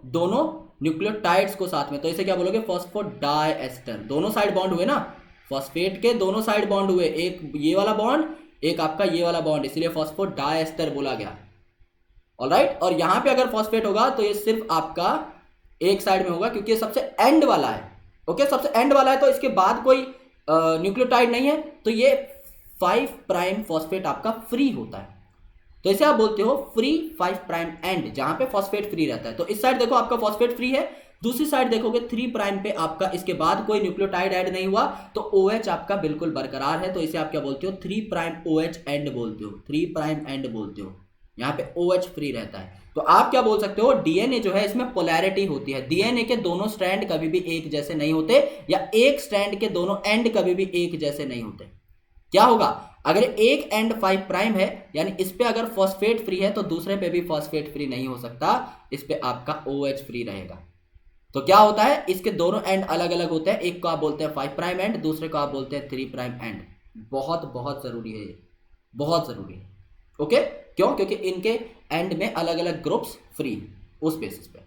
दोनों न्यूक्लियोटाइड्स को साथ में, तो इसे क्या बोलोगे, फॉस्फोडाइएस्टर। दोनों साइड बॉन्ड हुए ना, फॉस्फेट के दोनों साइड बॉन्ड हुए, एक ये वाला बॉन्ड, एक आपका ये वाला बॉन्ड, इसलिए फॉस्फोडाइएस्टर बोला गया, ऑलराइट। और यहां पे अगर फॉस्फेट होगा तो ये सिर्फ आपका एक साइड में होगा, क्योंकि ये सबसे एंड वाला है, ओके। सबसे एंड वाला है तो इसके बाद कोई न्यूक्लियोटाइड नहीं है, तो ये 5' फॉस्फेट आपका फ्री होता है, तो इसे आप बोलते हो फ्री 5' एंड, जहां पे फॉस्फेट फ्री रहता है। तो इस साइड देखो आपका फॉस्फेट फ्री है, दूसरी साइड देखोगे 3' पे आपका इसके बाद कोई न्यूक्लियोटाइड ऐड नहीं हुआ, तो OH आपका बिल्कुल बरकरार है, तो इसे आप क्या बोलते हो, 3' OH एंड बोलते हो, 3' एंड बोलते हो, यहाँ पे OH फ्री रहता है। तो आप क्या बोल सकते हो, DNA जो है इसमें पोलैरिटी होती है, DNA के दोनों स्ट्रैंड कभी भी एक जैसे नहीं होते, या एक स्ट्रैंड के दोनों एंड कभी भी एक जैसे नहीं होते। क्या होगा, अगर एक एंड 5' है, यानी इस पे अगर फॉस्फेट फ्री है तो दूसरे पे भी फॉस्फेट फ्री नहीं हो सकता, इस पे आपका OH फ्री रहेगा। तो क्या होता है, इसके दोनों एंड अलग अलग होते हैं, एक को आप बोलते हैं 5' एंड, दूसरे को आप बोलते हैं 3' एंड। बहुत बहुत जरूरी है ये, बहुत जरूरी है, ओके। क्यों, क्योंकि इनके एंड में अलग अलग ग्रुप्स फ्री, उस बेसिस पे,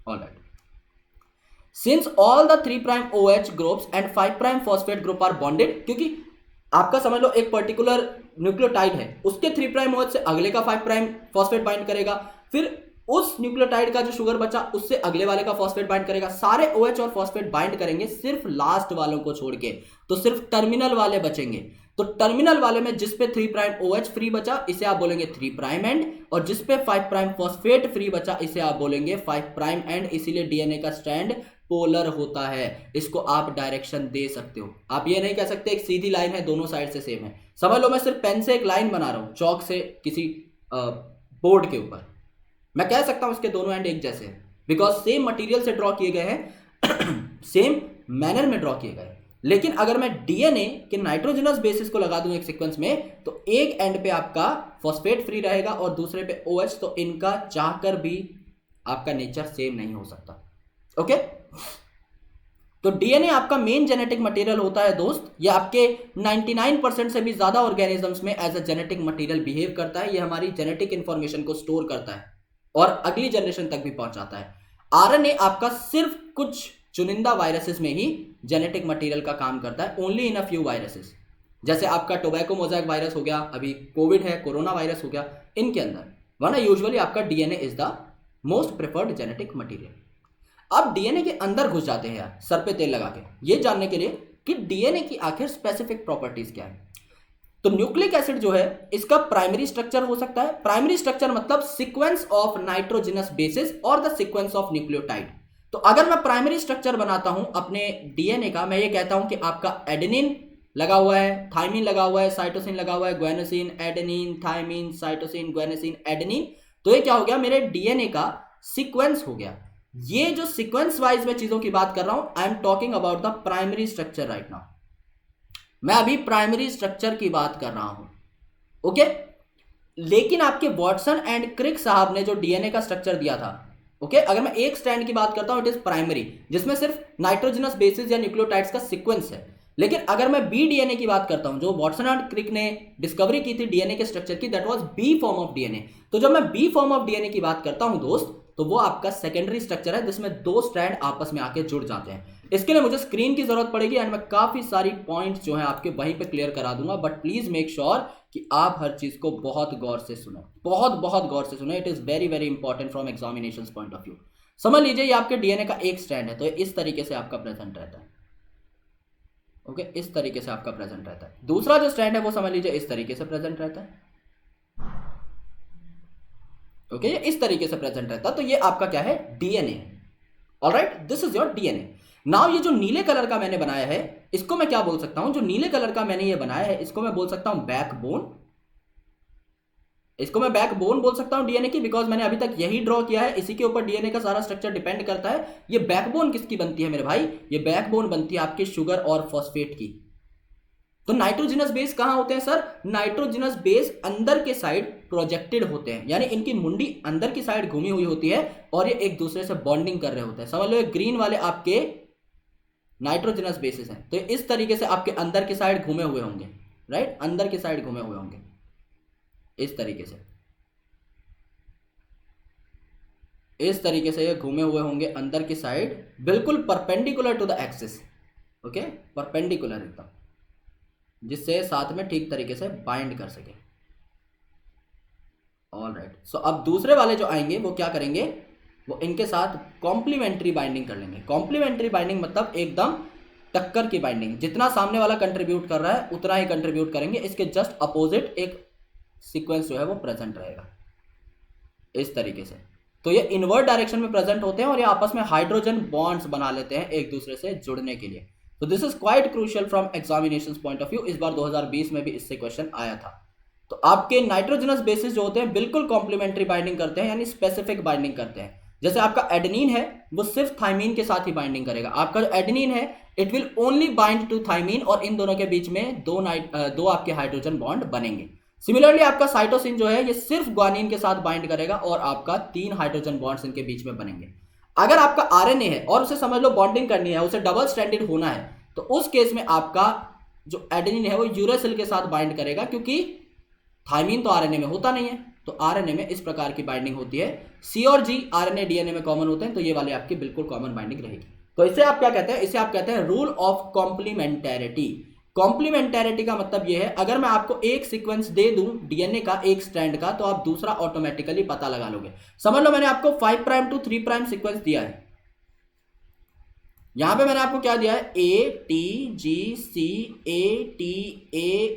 alright, since all the 3' OH groups and 5' phosphate group are bonded, क्योंकि आपका समझ लो एक पर्टिकुलर न्यूक्लियोटाइड है, उसके 3' OH से अगले का 5' फॉस्फेट बाइंड करेगा, फिर उस न्यूक्लियोटाइड का जो शुगर बचा उससे अगले वाले का फॉस्फेट बाइंड करेगा, सारे OH और फॉस्फेट बाइंड करेंगे सिर्फ लास्ट वालों को छोड़ के, तो सिर्फ टर्मिनल वाले बचेंगे। तो टर्मिनल वाले में जिस पे 3' OH फ्री बचा इसे आप बोलेंगे 3' एंड, और जिस पे 5' फॉस्फेट फ्री बचा इसे आप बोलेंगे 5' एंड। इसीलिए डीएनए का स्ट्रैंड पोलर होता है, इसको आप डायरेक्शन दे सकते हो। आप ये नहीं कह सकते एक सीधी लाइन है दोनों साइड से सेम है। समझ लो मैं सिर्फ पेन से एक लाइन बना रहा हूं, चौक से किसी बोर्ड के ऊपर, मैं कह सकता हूं इसके दोनों एंड एक जैसे हैं, बिकॉज सेम मटेरियल से ड्रॉ किए गए हैं सेम मैनर में ड्रॉ किए गए। लेकिन अगर मैं डीएनए के नाइट्रोजनस बेसिस को लगा दूं एक सीक्वेंस में, तो एक एंड पे आपका फॉस्फेट फ्री रहेगा और दूसरे पे OH, तो इनका चाहकर भी आपका नेचर सेम नहीं हो सकता। ओके, तो डीएनए आपका मेन जेनेटिक मटेरियल होता है दोस्त। ये आपके 99% से भी ज्यादा ऑर्गेनिजम्स में as a genetic material behave करता है। ये हमारी जेनेटिक इंफॉर्मेशन को स्टोर करता है और अगली जनरेशन तक भी पहुंचाता है। आरएनए आपका सिर्फ कुछ चुनिंदा वायरसेस में ही जेनेटिक मटेरियल का काम करता है, only in a few viruses. जैसे आपका टोबैको मोज़ेक वायरस हो गया, अभी कोविड है, कोरोना वायरस हो गया, इनके अंदर, वरना यूजुअली आपका DNA is the most preferred genetic material. अब डीएनए के अंदर घुस जाते हैं यार सर पे तेल लगा के, ये जानने के लिए कि डीएनए की आखिर स्पेसिफिक प्रॉपर्टीज क्या है। तो न्यूक्लिक एसिड जो है इसका प्राइमरी स्ट्रक्चर हो सकता है, प्राइमरी स्ट्रक्चर मतलब सीक्वेंस ऑफ नाइट्रोजनस बेसिस और द सीक्वेंस ऑफ न्यूक्लियोटाइड। तो अगर मैं प्राइमरी स्ट्रक्चर बनाता हूं अपने डीएनए का, मैं ये कहता हूं कि आपका एडेनिन लगा हुआ है, थाइमिन लगा हुआ है, साइटोसिन लगा हुआ है, ग्वानिसिन, एडेनिन, थाइमिन, साइटोसिन, ग्वानिसिन, एडेनिन। तो ये क्या हो गया, मेरे डीएनए का सीक्वेंस हो गया। ये जो सीक्वेंस वाइज में चीजों की बात कर रहा हूं, I am talking about the primary structure right now. मैं अभी प्राइमरी स्ट्रक्चर की बात कर रहा हूं, ओके। लेकिन आपके वॉटसन एंड क्रिक साहब ने जो डीएनए का स्ट्रक्चर दिया था, ओके, अगर मैं एक स्ट्रैंड की बात करता हूं इट इज प्राइमरी, जिसमें सिर्फ नाइट्रोजनस बेसिस या न्यूक्लियोटाइड्स का सीक्वेंस है। लेकिन अगर मैं बी डीएनए की बात करता हूं, जो वॉटसन एंड क्रिक ने डिस्कवरी की थी डीएनए के स्ट्रक्चर की, that was B form of DNA. तो जब मैं बी फॉर्म ऑफ डीएनए की बात करता हूं दोस्त, तो वो आपका सेकेंडरी स्ट्रक्चर है जिसमें दो स्ट्रैंड आपस में आके जुड़ जाते हैं। इसके लिए मुझे स्क्रीन की जरूरत पड़ेगी एंड मैं काफी सारी पॉइंट्स जो है आपके वहीं पे क्लियर करा दूंगा, बट प्लीज मेक श्योर कि आप हर चीज को बहुत गौर से सुने, बहुत गौर से सुने। It is very very important from examination point of view. समझ लीजिए ये आपके डीएनए का एक स्ट्रैंड है, तो इस तरीके से आपका प्रेजेंट रहता है, ओके, इस तरीके से आपका प्रेजेंट रहता है। दूसरा जो स्ट्रैंड है वो समझ लीजिए इस तरीके से प्रेजेंट रहता है, ओके, इस तरीके से प्रेजेंट रहता है। तो ये आपका क्या है, DNA. Alright, this is your DNA. Now ये जो नीले कलर का मैंने बनाया है इसको मैं क्या बोल सकता हूं, जो नीले कलर का मैंने ये बनाया है इसको मैं बोल सकता हूं बैकबोन। इसको मैं बैकबोन बोल सकता हूं डीएनए की, बिकॉज मैंने अभी तक यही ड्रॉ किया है, इसी के ऊपर डीएनए का सारा स्ट्रक्चर डिपेंड करता है। ये बैकबोन किसकी बनती है मेरे भाई, ये बैकबोन बनती है आपके शुगर और फॉस्फेट की। तो नाइट्रोजनस बेस कहां होते हैं सर, नाइट्रोजनस बेस अंदर के साइड प्रोजेक्टेड होते हैं, यानी इनकी मुंडी अंदर की साइड घूमी हुई होती है और ये एक दूसरे से बॉन्डिंग कर रहे होते हैं। समझ लो ग्रीन वाले आपके नाइट्रोजनस बेसिस हैं, तो इस तरीके से आपके अंदर की साइड घूमे हुए होंगे, राइट, अंदर की साइड घूमे हुए होंगे इस तरीके से, इस तरीके से ये घूमे हुए होंगे अंदर की साइड, बिल्कुल perpendicular to the axis, okay, perpendicular एकदम, जिससे साथ में ठीक तरीके से बाइंड कर सके। ऑलराइट, सो अब दूसरे वाले जो आएंगे वो क्या करेंगे, वो इनके साथ कॉम्प्लीमेंट्री बाइंडिंग कर लेंगे। कॉम्प्लीमेंट्री बाइंडिंग मतलब एकदम टक्कर की बाइंडिंग, जितना सामने वाला कंट्रीब्यूट कर रहा है उतना ही कंट्रीब्यूट करेंगे। इसके जस्ट अपोजिट एक सीक्वेंस जो है वो प्रेजेंट रहेगा इस तरीके से। तो ये इनवर्ट डायरेक्शन में प्रेजेंट होते हैं और ये आपस में हाइड्रोजन बॉन्ड्स बना लेते हैं एक दूसरे से जुड़ने के लिए। तो this is quite crucial from examination point of view. इस बार 2020 में भी इससे क्वेश्चन आया था। तो आपके नाइट्रोजनस बेसिस जो होते हैं बिल्कुल कॉम्प्लीमेंट्री बाइंडिंग करते हैं, यानी स्पेसिफिक बाइंडिंग करते हैं। जैसे आपका एडेनिन है वो सिर्फ थाइमीन के साथ ही बाइंडिंग करेगा। आपका जो एडेनिन है it will only bind to thymine और इन दोनों के बीच में दो आपके हाइड्रोजन बॉन्ड बनेंगे। सिमिलरली आपका साइटोसिन जो है ये सिर्फ ग्वानिन के साथ बाइंड करेगा और आपका 3 हाइड्रोजन बॉन्ड्स इनके बीच में बनेंगे। अगर आपका आरएनए है और उसे समझ लो बॉन्डिंग करनी है, उसे डबल स्ट्रैंडेड होना है, तो उस केस में आपका जो एडेनिन है वो यूरेसिल के साथ बाइंड करेगा, क्योंकि थाइमीन तो आरएनए में होता नहीं है। तो आरएनए में इस प्रकार की बाइंडिंग होती है। सी और जी आरएनए डीएनए में कॉमन होते हैं, तो ये वाले आपकी बिल्कुल कॉमन बाइंडिंग रहेगी। तो इसे आप क्या कहते हैं, इसे आप कहते हैं रूल ऑफ कॉम्प्लीमेंटेरिटी। कॉम्प्लीमेंटेरिटी का मतलब ये है, अगर मैं आपको एक सीक्वेंस दे दूं डीएनए का एक स्ट्रैंड का, तो आप दूसरा ऑटोमेटिकली पता लगा लोगे। समझ लो मैंने आपको 5 प्राइम टू 3 प्राइम सीक्वेंस दिया है। यहां पे मैंने आपको क्या दिया है, A T G C A T A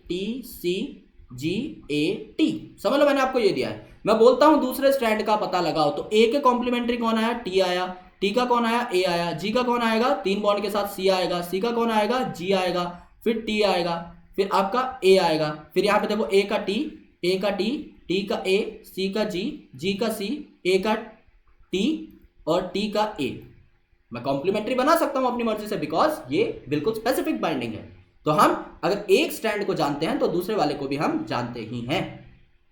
T C G A T. समझ लो मैंने आपको ये दिया है। मैं बोलता हूं दूसरे स्ट्रैंड का पता लगाओ, तो ए के कॉम्प्लीमेंट्री कौन आया, टी आया। टी का कौन आया, ए आया। जी का कौन आएगा, 3 बॉन्ड के साथ सी आएगा। सी का कौन आएगा, जी आएगा। फिर टी आएगा, फिर आपका ए आएगा। फिर यहां पे देखो ए का टी, ए का टी का ए, सी का जी का सी, ए का टी और टी का ए। मैं कॉम्प्लीमेंट्री बना सकता हूं अपनी मर्जी से, बिकॉज ये बिल्कुल स्पेसिफिक बाइंडिंग है। तो हम अगर एक स्ट्रैंड को जानते हैं तो दूसरे वाले को भी हम जानते ही हैं,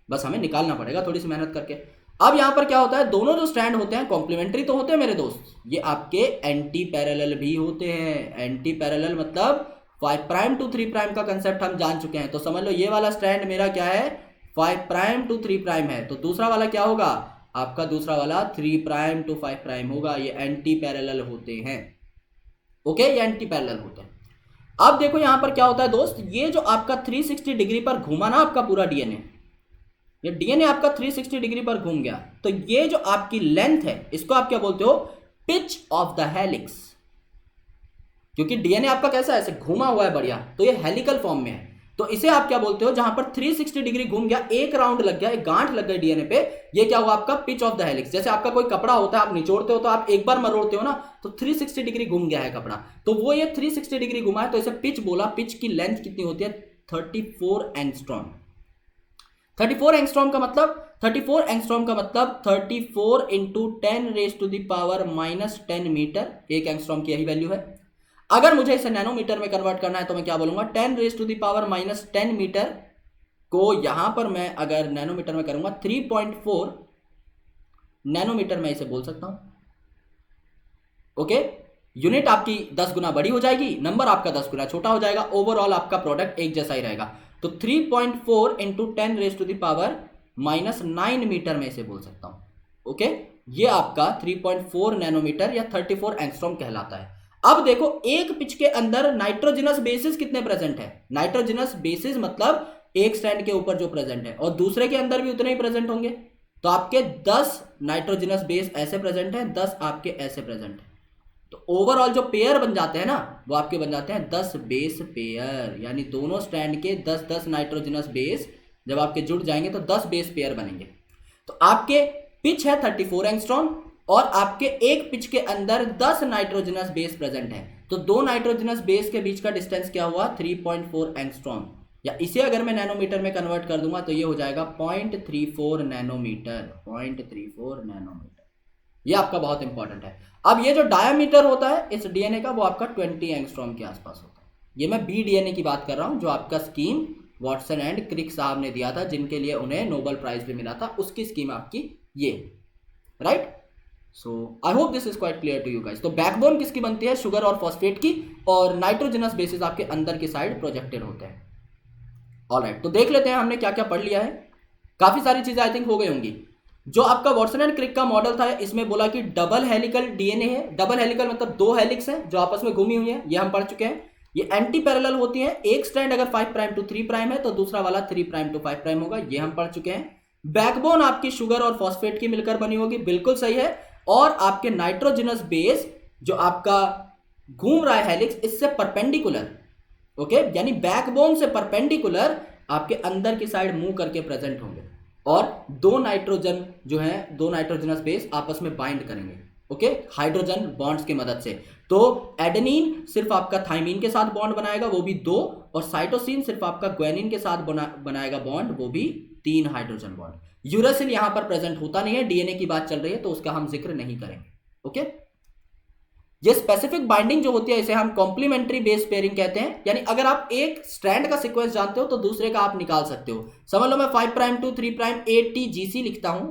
बस हमें निकालना पड़ेगा थोड़ी सी मेहनत करके। अब यहां पर क्या होता है, दोनों जो स्ट्रैंड होते हैं कॉम्प्लीमेंट्री तो होते हैं मेरे दोस्त, ये आपके एंटी पैरेलल भी होते हैं। एंटी पैरेलल मतलब 5 प्राइम टू 3 प्राइम का कंसेप्ट हम जान चुके हैं। तो समझ लो ये वाला स्ट्रैंड मेरा क्या है, 5 प्राइम टू 3 प्राइम है, तो दूसरा वाला क्या होगा आपका, दूसरा वाला 3 प्राइम टू 5 प्राइम होगा। ये एंटी पैरेलल होते हैं। ओके, ये एंटी पैरेलल होते हैं। अब देखो यहां पर क्या होता है दोस्त, ये जो आपका 360 डिग्री पर घूमा ना आपका पूरा डीएनए, ये डीएनए आपका 360 डिग्री पर घूम गया, तो ये जो आपकी लेंथ है इसको आप क्या बोलते हो, पिच ऑफ द हेलिक्स। क्योंकि डीएनए आपका कैसा है, ऐसे घूमा हुआ है बढ़िया, तो ये हेलिकल फॉर्म में है, तो इसे आप क्या बोलते हो, जहां पर 360 डिग्री घूम गया, एक राउंड लग गया, एक गांठ लग गई डीएनए पे, ये क्या हुआ आपका पिच ऑफ द हेलिक्स। जैसे आपका कोई कपड़ा होता है, आप निचोड़ते हो तो आप एक बार मरोड़ते हो ना, तो 360 डिग्री घूम गया है कपड़ा, तो वो ये 360 डिग्री घुमा है, तो इसे पिच बोला। पिच की लेंथ कितनी होती है, 34 एंगस्ट्रॉम। 34 एंगस्ट्रॉम का मतलब 34 इंटू 10⁻⁻10 मीटर, एक एंगस्ट्रॉम की यही वैल्यू है। अगर मुझे इसे नैनोमीटर में कन्वर्ट करना है तो मैं क्या बोलूंगा, 10⁻⁻10 मीटर को यहां पर मैं अगर नैनोमीटर में करूंगा 3.4 नैनोमीटर में इसे बोल सकता हूं। ओके, यूनिट आपकी 10 गुना बड़ी हो जाएगी, नंबर आपका 10 गुना छोटा हो जाएगा, ओवरऑल आपका प्रोडक्ट एक जैसा ही रहेगा। तो 3.4 इंटू 10⁻⁻9 मीटर में इसे बोल सकता हूं। ओके, ये आपका 3.4 नैनोमीटर या 34 एंगस्ट्रॉम कहलाता है। अब देखो एक पिच के अंदर नाइट्रोजनस बेसिस कितने प्रेजेंट है, नाइट्रोजनस बेसिस मतलब एक स्ट्रैंड के ऊपर जो प्रेजेंट है, और दूसरे के अंदर भी उतने ही प्रेजेंट होंगे, तो आपके 10 नाइट्रोजनस बेस ऐसे प्रेजेंट है, 10 आपके ऐसे प्रेजेंट है, तो ओवरऑल जो पेयर बन जाते हैं ना, वो आपके बन जाते हैं 10 बेस पेयर, यानी दोनों स्ट्रैंड के 10-10 नाइट्रोजनस बेस जब आपके जुड़ जाएंगे तो 10 बेस पेयर बनेंगे। तो आपके पिच है 34 एंगस्ट्रॉम और आपके एक पिच के अंदर 10 नाइट्रोजनस बेस प्रेजेंट है, तो दो नाइट्रोजनस बेस के बीच का डिस्टेंस क्या हुआ, 3.4 एंगस्ट्रॉम, या इसे अगर मैं नैनोमीटर में कन्वर्ट कर दूंगा तो ये हो जाएगा 0.34 नैनोमीटर, 0.34 नैनोमीटर। ये आपका बहुत इंपॉर्टेंट है। अब ये जो डायामीटर होता है इस डीएनए का, वो आपका 20 एंगस्ट्रॉम के आसपास होता है। ये मैं बी डीएनए की बात कर रहा हूं, जो आपका स्कीम वॉटसन एंड क्रिक साहब ने दिया था, जिनके लिए उन्हें नोबेल प्राइज भी मिला था, उसकी स्कीम आपकी ये, right. So I hope this is quite clear to you guys. तो बैकबोन किसकी बनती है, शुगर और फॉस्फेट की, और नाइट्रोजनस बेसिस आपके अंदर की साइड प्रोजेक्टेड होते हैं। ऑलराइट, तो देख लेते हैं हमने क्या क्या पढ़ लिया है। काफी सारी चीजें आई थिंक हो गई होंगी। जो आपका वॉटसन एंड क्रिक का मॉडल था, इसमें बोला कि डबल हेलिकल डीएनए है। डबल हेलिकल मतलब 2 हेलिक्स हैं जो आपस में घूमी हुई है, ये हम पढ़ चुके हैं। ये एंटी पैरेलल होती हैं, एक स्ट्रैंड अगर 5 प्राइम टू 3 प्राइम है तो दूसरा वाला 3 प्राइम टू 5 प्राइम होगा, ये हम पढ़ चुके हैं। बैकबोन आपकी शुगर और फॉस्फेट की मिलकर बनी होगी, बिल्कुल सही है। और आपके नाइट्रोजनस बेस जो आपका घूम रहा है हेलिक्स, इससे परपेंडिकुलर, ओके, यानी बैकबोन से परपेंडिकुलर आपके अंदर की साइड मूव करके प्रेजेंट होंगे, और 2 नाइट्रोजन जो है, 2 नाइट्रोजनस बेस आपस में बाइंड करेंगे, ओके, हाइड्रोजन बॉन्ड्स की मदद से। तो एडेनिन सिर्फ आपका थाइमिन के साथ बॉन्ड बनाएगा, वो भी 2, और साइटोसिन सिर्फ आपका ग्वानिन के साथ बनाएगा बॉन्ड, वो भी 3 हाइड्रोजन बॉन्ड। यूरासिल यहां पर प्रेजेंट होता नहीं है, डीएनए की बात चल रही है तो उसका हम जिक्र नहीं करेंगे, ओके। ये स्पेसिफिक बाइंडिंग जो होती है इसे हम कॉम्प्लीमेंट्री बेस पेयरिंग कहते हैं, यानी अगर आप एक स्ट्रैंड का सीक्वेंस जानते हो तो दूसरे का आप निकाल सकते हो। समझ लो मैं 5 प्राइम टू 3 प्राइम ATGC लिखता हूं,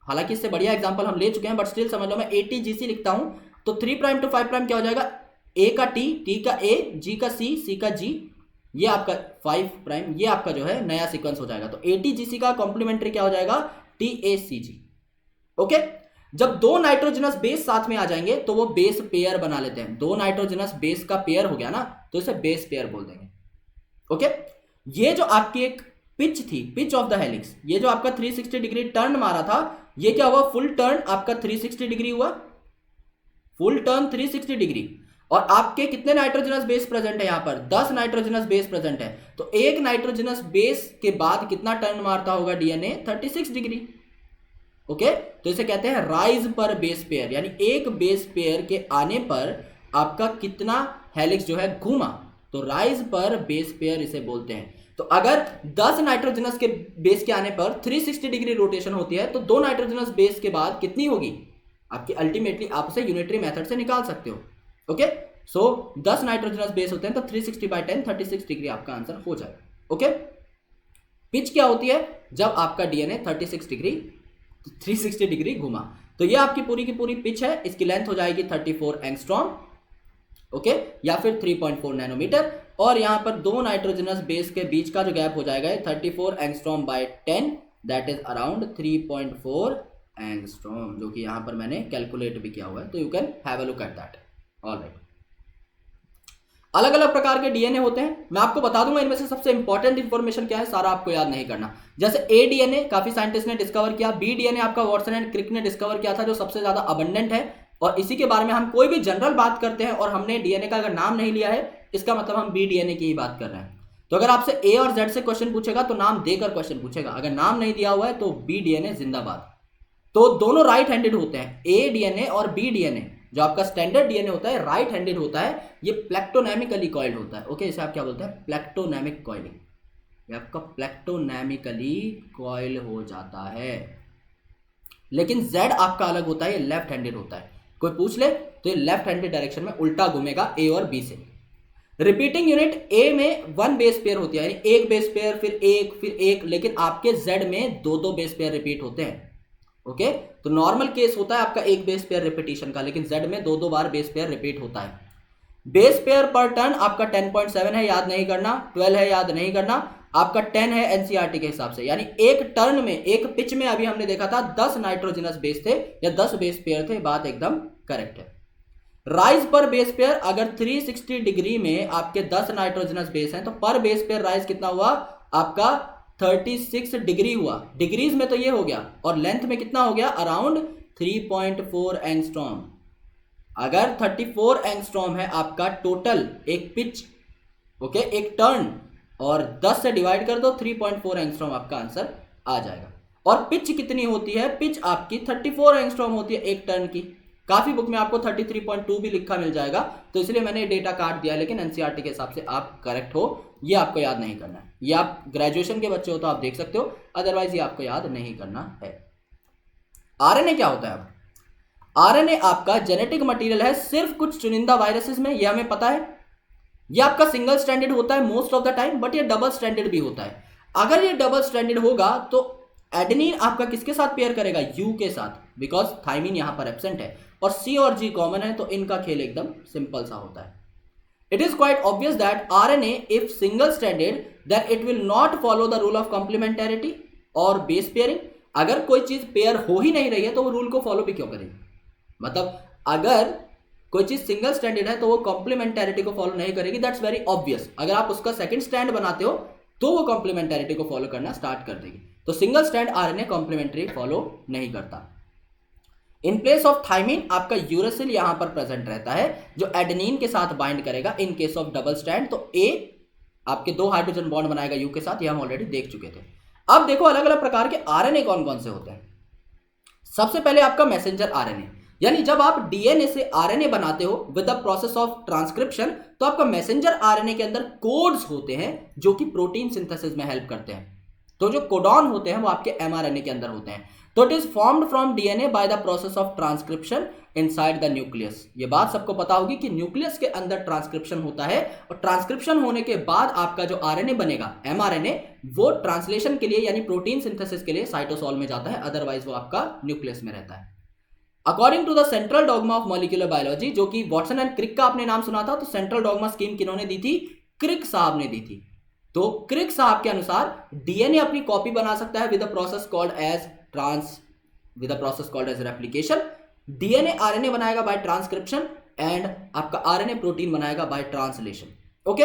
हालांकि इससे बढ़िया एग्जांपल हम ले चुके हैं, बट स्टिल समझ लो मैं ATGC लिखता हूं, तो 3 प्राइम टू 5 प्राइम क्या हो जाएगा, A का T, T का A, G का C, C का G, ये आपका 5 प्राइम, ये आपका जो है नया सीक्वेंस हो जाएगा। तो ATGC का कॉम्प्लीमेंट्री क्या हो जाएगा, TACG। ओके, जब दो नाइट्रोजनस बेस साथ में आ जाएंगे तो वो बेस पेयर बना लेते हैं। दो नाइट्रोजनस बेस का पेयर हो गया ना, तो इसे बेस पेयर बोल देंगे। ओके, ये जो आपकी एक पिच थी, पिच ऑफ द हेलिक्स, ये जो आपका 360 डिग्री टर्न मारा था, ये क्या हुआ, फुल टर्न आपका 360 डिग्री हुआ, फुल टर्न 360 डिग्री। और आपके कितने नाइट्रोजनस बेस प्रेजेंट है यहां पर, 10 नाइट्रोजनस बेस प्रेजेंट है। तो एक नाइट्रोजनस बेस के बाद कितना टर्न मारता होगा DNA, 36 डिग्री। ओके, तो इसे कहते हैं राइज पर बेस पेयर, यानी एक बेस पेयर के आने पर आपका कितना हेलिक्स जो है घूमा, तो राइज पर बेस पेयर इसे बोलते हैं। तो अगर 10 नाइट्रोजनस के बेस के आने पर 360 डिग्री रोटेशन होती है, तो दो नाइट्रोजनस बेस के बाद कितनी होगी आपकी, अल्टीमेटली आप उसे यूनिटरी मेथड से निकाल सकते हो। ओके, सो 10 नाइट्रोजनस बेस होते हैं तो 360/10 36 डिग्री आपका आंसर हो जाएगा। ओके, पिच क्या होती है, जब आपका DNA 360 डिग्री घुमा, तो ये आपकी पूरी की पूरी पिच है। इसकी लेंथ हो जाएगी 34 एंगस्ट्रॉम, ओके, या फिर 3.4 नैनोमीटर। और यहां पर दो नाइट्रोजनस बेस के बीच का जो गैप हो जाएगा 34 angstrom by 10, that is around 3.4 angstrom, जो कि यहां पर मैंने कैलकुलेट भी किया हुआ है, तो you can have a look at that. Alright, अलग अलग प्रकार के DNA होते हैं, मैं आपको बता दूंगा इनमें से सबसे इंपॉर्टेंट इंफॉर्मेशन क्या है, सारा आपको याद नहीं करना। जैसे ADNA काफी साइंटिस्ट ने डिस्कवर किया, BDNA आपका वॉटसन एंड क्रिक ने डिस्कवर किया था, जो सबसे ज्यादा अबंडेंट है। और इसी के बारे में हम कोई भी जनरल बात करते हैं और हमने DNA का अगर नाम नहीं लिया है, इसका मतलब हम BDNA की ही बात कर रहे हैं। तो अगर आपसे A और Z से क्वेश्चन पूछेगा तो नाम देकर क्वेश्चन पूछेगा, अगर नाम नहीं दिया हुआ है तो BDNA जिंदाबाद। तो दोनों राइट हैंडेड होते हैं, ADNA और BDNA। जो आपका स्टैंडर्ड DNA होता है राइट हैंडेड होता है, ये प्लेक्टोनेमिकली कॉइल्ड होता है। ओके, इसे आप क्या बोलते हैं, प्लेक्टोनेमिक कॉइलिंग, ये आपका प्लेक्टोनेमिकली कॉइल हो जाता है। लेकिन Z आपका अलग होता है, ये लेफ्ट हैंडेड होता है। कोई पूछ ले तो ये लेफ्ट हैंडेड डायरेक्शन में उल्टा घूमेगा A और B से। रिपीटिंग यूनिट A में 1 बेस पेयर होती है, यानी एक बेस पेयर फिर एक, लेकिन आपके Z में दो बेस पेयर रिपीट होते हैं। ओके, तो नॉर्मल केस होता है आपका एक बेस पेयर रिपीटिशन का, लेकिन Z में दो बार बेस पेयर रिपीट होता है। बेस पेयर पर टर्न आपका 10.7 है, याद नहीं करना, 12 है, याद नहीं करना, आपका 10 है NCERT के हिसाब से। यानी एक टर्न में, एक पिच में अभी हमने देखा था 10 नाइट्रोजनस बेस थे या 10 बेस पेयर थे, बात एकदम करेक्ट है। राइज पर बेस पेयर, अगर 360 डिग्री में आपके 10 नाइट्रोजनस बेस हैं तो पर बेस पेयर राइज कितना हुआ आपका, 36 डिग्री हुआ। डिग्रीज में तो ये हो गया, और लेंथ में कितना हो गया, अराउंड 3.4 एंगस्ट्रॉम। अगर 34 एंगस्ट्रॉम है आपका टोटल एक पिच, ओके, एक टर्न, और 10 से डिवाइड कर दो, 3.4 एंगस्ट्रॉम आपका आंसर आ जाएगा। और पिच कितनी होती है, पिच आपकी 34 एंगस्ट्रॉम होती है एक टर्न की। काफी बुक में आपको 33.2 भी लिखा मिल जाएगा, तो इसलिए मैंने डेटा काट दिया, लेकिन NCERT के हिसाब से आप करेक्ट हो, ये आपको याद नहीं करना है। ये आप ग्रेजुएशन के बच्चे हो तो आप देख सकते हो, अदरवाइज ये आपको याद नहीं करना है। RNA क्या होता है, अब RNA आपका जेनेटिक मटेरियल है सिर्फ कुछ चुनिंदा वायरसेस में, ये हमें पता है। ये आपका सिंगल स्ट्रैंडेड होता है most of the time, but ये डबल स्ट्रैंडेड भी होता है। अगर ये डबल स्ट्रैंडेड होगा तो एडेनिन आपका किसके साथ पेयर करेगा, U के साथ, बिकॉज थाइमिन यहां पर एब्सेंट है, और C और G कॉमन है, तो इनका खेल एकदम सिंपल सा होता है। It is quite obvious that RNA, if single stranded, then it will not follow the rule of complementarity और base pairing। अगर कोई चीज पेयर हो ही नहीं रही है तो वो रूल को फॉलो भी क्यों करेगी, मतलब अगर कोई चीज सिंगल स्टैंडर्ड है तो वो कॉम्प्लीमेंटैरिटी को फॉलो नहीं करेगी, दैट्स वेरी ऑब्वियस। अगर आप उसका सेकंड स्टैंड बनाते हो तो वो कॉम्प्लीमेंटैरिटी को फॉलो करना स्टार्ट कर देगी। तो single strand RNA complementary follow नहीं करता। इन प्लेस ऑफ थाइमिन आपका यूरेसिल यहां पर प्रेजेंट रहता है, जो एडेनिन के साथ बाइंड करेगा in case of double stand. तो A आपके 2 हाइड्रोजन बॉन्ड बनाएगा U के साथ, ये हम ऑलरेडी देख चुके थे। अब देखो अलग अलग प्रकार के RNA कौन कौन से होते हैं। सबसे पहले आपका मैसेंजर RNA, यानी जब आप DNA से RNA बनाते हो with the process of transcription, तो आपका मैसेंजर RNA के अंदर कोड्स होते हैं जो कि प्रोटीन सिंथेसिस में हेल्प करते हैं। तो जो कोडॉन होते हैं वो आपके mRNA के अंदर होते हैं। तो it is formed from DNA by the process of transcription inside the nucleus. ये बात सबको पता होगी कि न्यूक्लियस के अंदर ट्रांसक्रिप्शन होता है, और ट्रांसक्रिप्शन होने के बाद आपका जो RNA बनेगा mRNA, वो ट्रांसलेशन के लिए यानी प्रोटीन सिंथेसिस के लिए साइटोसोल में जाता है, अदरवाइज वो आपका न्यूक्लियस में रहता है। According to the central dogma of molecular biology, जो कि वॉटसन एंड क्रिक का आपने नाम सुना था, तो सेंट्रल डॉगमा स्कीम किन्होंने दी थी, क्रिक साहब ने दी थी। तो क्रिक साहब के अनुसार डीएनए अपनी कॉपी बना सकता है with a process called as replication. DNA RNA बनाएगा बाय ट्रांसक्रिप्शन एंड आपका आरएनए प्रोटीन बनाएगा by translation. Okay,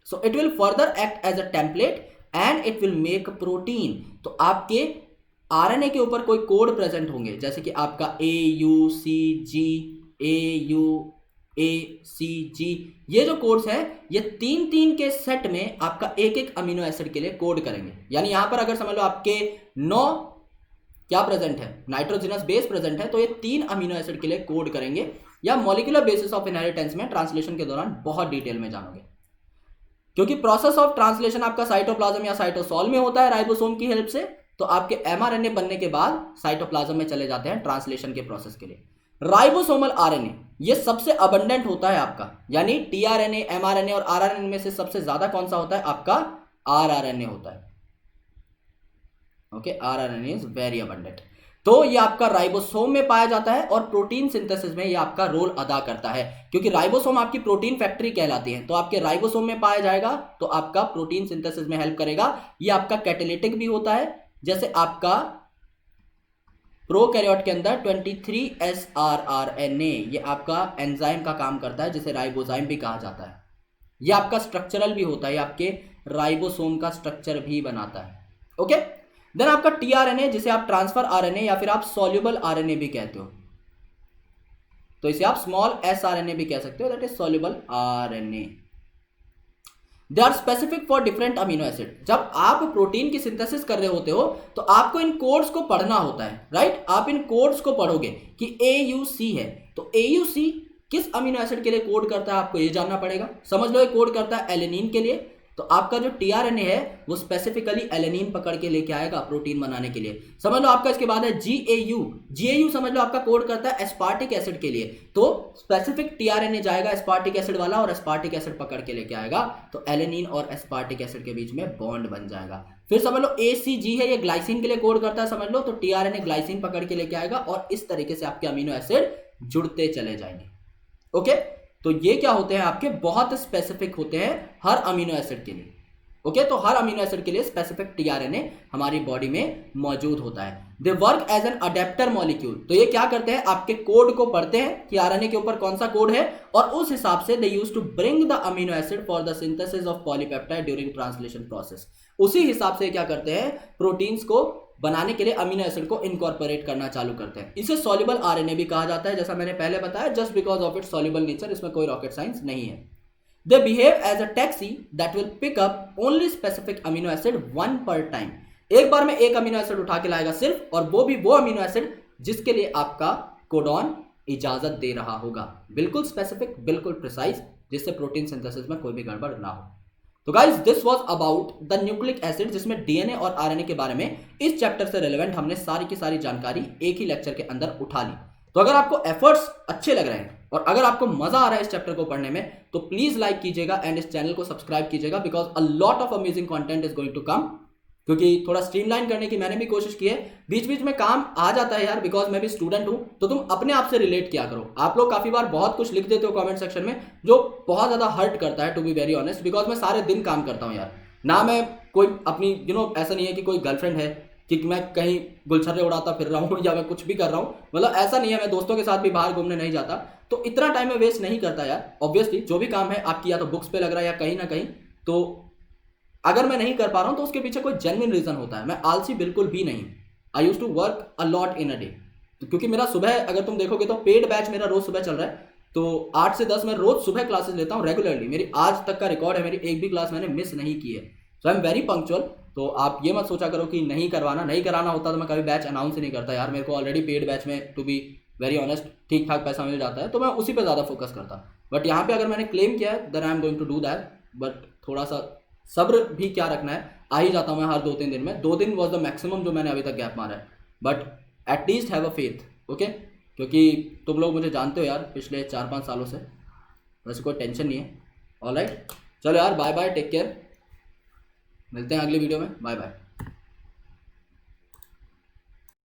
so it will further act as a template and it will make protein. तो आपके RNA के ऊपर कोई कोड प्रेजेंट होंगे, जैसे कि आपका AUCG, ये जो कोड्स हैं ये 3 के सेट में आपका एक अमीनो एसिड के लिए कोड करेंगे। यानी यहां पर अगर समझ लो आपके 9 क्या प्रेजेंट है, नाइट्रोजनस बेस प्रेजेंट है, तो ये 3 अमीनो एसिड के लिए कोड करेंगे, या मॉलिक्यूलर बेसिस ऑफ इनहेरिटेंस में ट्रांसलेशन के दौरान बहुत डिटेल में जानोगे। क्योंकि प्रोसेस ऑफ ट्रांसलेशन आपका साइटोप्लाज्म या साइटोसॉल में होता है राइबोसोम की हेल्प से, तो आपके एमआरएनए बनने के बाद साइटोप्लाज्म में चले जाते हैं ट्रांसलेशन के प्रोसेस के लिए। राइबोसोमल आरएनए ये सबसे अबंडेंट होता है आपका, यानी टीआरएनए, एमआरएनए और आरआरएनए में से सबसे ज्यादा कौन सा होता है, आपका आरआरएनए होता है। Okay, rRNA is very abundant. तो ये आपका राइबोसोम में पाया जाता है और प्रोटीन सिंथेसिस में ये आपका रोल अदा करता है, क्योंकि राइबोसोम आपकी प्रोटीन फैक्ट्री कहलाती है। तो आपके राइबोसोम में पाया जाएगा तो आपका प्रोटीन सिंथेसिस में हेल्प करेगा। ये आपका कैटेलिटिक भी होता है, जैसे आपका प्रोकैरियोट के अंदर 23SRRNA ये आपका एंजाइम का काम करता है, जिसे राइबोजाइम भी कहा जाता है। ये आपका स्ट्रक्चरल भी होता है, ये आपके राइबोसोम का स्ट्रक्चर भी बनाता है। ओके, देन आपका टीआरएनए जिसे आप ट्रांसफर आरएनए या फिर आप सॉल्युबल आरएनए भी कहते हो, तो इसे आप स्मॉल sRNA भी कह सकते हो, that is soluble RNA. They are specific for different amino acid. जब आप प्रोटीन की सिंथेसिस कर रहे होते हो तो आपको इन कोड्स को पढ़ना होता है, राइट। आप इन कोड्स को पढ़ोगे कि AUC है, तो AUC किस अमीनो एसिड के लिए कोड करता है आपको ये जानना पड़ेगा। समझ लो ये कोड करता है एलेनिन के लिए, तो आपका जो टीआरएनए है वो स्पेसिफिकली एलेनिन पकड़ के लेके आएगा प्रोटीन बनाने के लिए। समझ लो आपका इसके बाद है GAU समझ लो आपका कोड करता है एस्पार्टिक एसिड के लिए, तो स्पेसिफिक टीआरएनए जाएगा एस्पार्टिक एसिड वाला और एस्पार्टिक एसिड पकड़ के लेके आएगा, तो एलेनिन और एस्पार्टिक एसिड के बीच में बॉन्ड बन जाएगा। फिर समझ लो ACG है, ये ग्लाइसिन के लिए कोड करता है, समझ लो, तो टीआरएनए ग्लाइसिन पकड़ के लेके आएगा और इस तरीके से आपके अमीनो एसिड जुड़ते चले जाएंगे। ओके, तो ये क्या होते हैं आपके बहुत स्पेसिफिक होते हैं हर अमीनो एसिड के लिए। ओके, तो हर अमीनो एसिड के लिए स्पेसिफिक टीआरएनए हमारी बॉडी में मौजूद होता है। They work as an adapter molecule. तो ये क्या करते हैं, आपके कोड को पढ़ते हैं कि आरएनए के ऊपर कौन सा कोड है, और उस हिसाब से they use to bring the amino acid for the synthesis of polypeptide during translation process. उसी हिसाब से क्या करते हैं, प्रोटीन्स को बनाने के लिए अमीनो एसिड को इनकॉर्पोरेट करना चालू करते हैं। इसे सॉल्युबल आरएनए भी कहा जाता है, जैसा मैंने पहले बताया, just because of its soluble nature, इसमें कोई रॉकेट साइंस नहीं है। They behave as a taxi that will pick up only specific amino acid one per time. एक बार में एक अमीनो एसिड उठा के लाएगा सिर्फ, और वो भी वो अमीनो एसिड जिसके लिए आपका कोडॉन इजाजत दे रहा होगा। बिल्कुल स्पेसिफिक, बिल्कुल प्रिसाइज, जिससे प्रोटीन सिंथेसिस में कोई भी गड़बड़ ना हो। तो guys this was about the nucleic acid, जिसमें डीएनए और आरएनए के बारे में इस चैप्टर से रिलेवेंट हमने सारी की सारी जानकारी एक ही लेक्चर के अंदर उठा ली। तो अगर आपको एफर्ट्स अच्छे लग रहे हैं और अगर आपको मजा आ रहा है इस चैप्टर को पढ़ने में, तो प्लीज लाइक कीजिएगा एंड इस चैनल को सब्सक्राइब कीजिएगा, because a lot of amazing content is going to come. क्योंकि थोड़ा स्ट्रीमलाइन करने की मैंने भी कोशिश की है, बीच बीच में काम आ जाता है यार, बिकॉज मैं भी स्टूडेंट हूं, तो तुम अपने आप से रिलेट किया करो। आप लोग काफी बार बहुत कुछ लिख देते हो कमेंट सेक्शन में, जो बहुत ज्यादा हर्ट करता है, to be very honest, because मैं सारे दिन काम करता हूं यार। ना मैं कोई अपनी ऐसा नहीं है कि कोई गर्लफ्रेंड है कि मैं कहीं गुलछर्रे उड़ाता फिर रहा हूँ या मैं कुछ भी कर रहा हूँ, मतलब ऐसा नहीं है। मैं दोस्तों के साथ भी बाहर घूमने नहीं जाता, तो इतना टाइम मैं वेस्ट नहीं करता यार। ऑब्वियसली जो भी काम है आपकी या तो बुक्स पे लग रहा है या कहीं ना कहीं, तो अगर मैं नहीं कर पा रहा हूं तो उसके पीछे कोई जेन्युइन रीजन होता है। मैं आलसी बिल्कुल भी नहीं। I use to work a lot in a day, क्योंकि मेरा सुबह अगर तुम देखोगे तो पेड बैच मेरा रोज सुबह चल रहा है, तो 8 से 10 मैं रोज सुबह क्लासेस लेता हूँ रेगुलरली। मेरी आज तक का रिकॉर्ड है, मेरी एक भी क्लास मैंने मिस नहीं की है। सो आई एम वेरी पंक्चुअल। तो आप ये मत सोचा करो कि नहीं कराना होता तो मैं कभी बैच अनाउंस ही नहीं करता यार। मेरे को ऑलरेडी पेड बैच में, टू बी वेरी ऑनेस्ट, ठीक ठाक पैसा मिल जाता है, तो मैं उसी पे ज़्यादा फोकस करता। बट यहाँ पे अगर मैंने क्लेम किया है then I am going to do that, but थोड़ा सा सब्र भी क्या रखना है। आ ही जाता हूँ मैं हर 2-3 दिन में। 2 दिन वॉज द मैक्सिमम जो मैंने अभी तक गैप मारा है, but at least have a faith, okay. क्योंकि तुम लोग मुझे जानते हो यार पिछले 4-5 सालों से, वैसे कोई टेंशन नहीं है। ऑलराइट, चलो यार, बाय बाय, टेक केयर, मिलते हैं अगली वीडियो में, बाय बाय।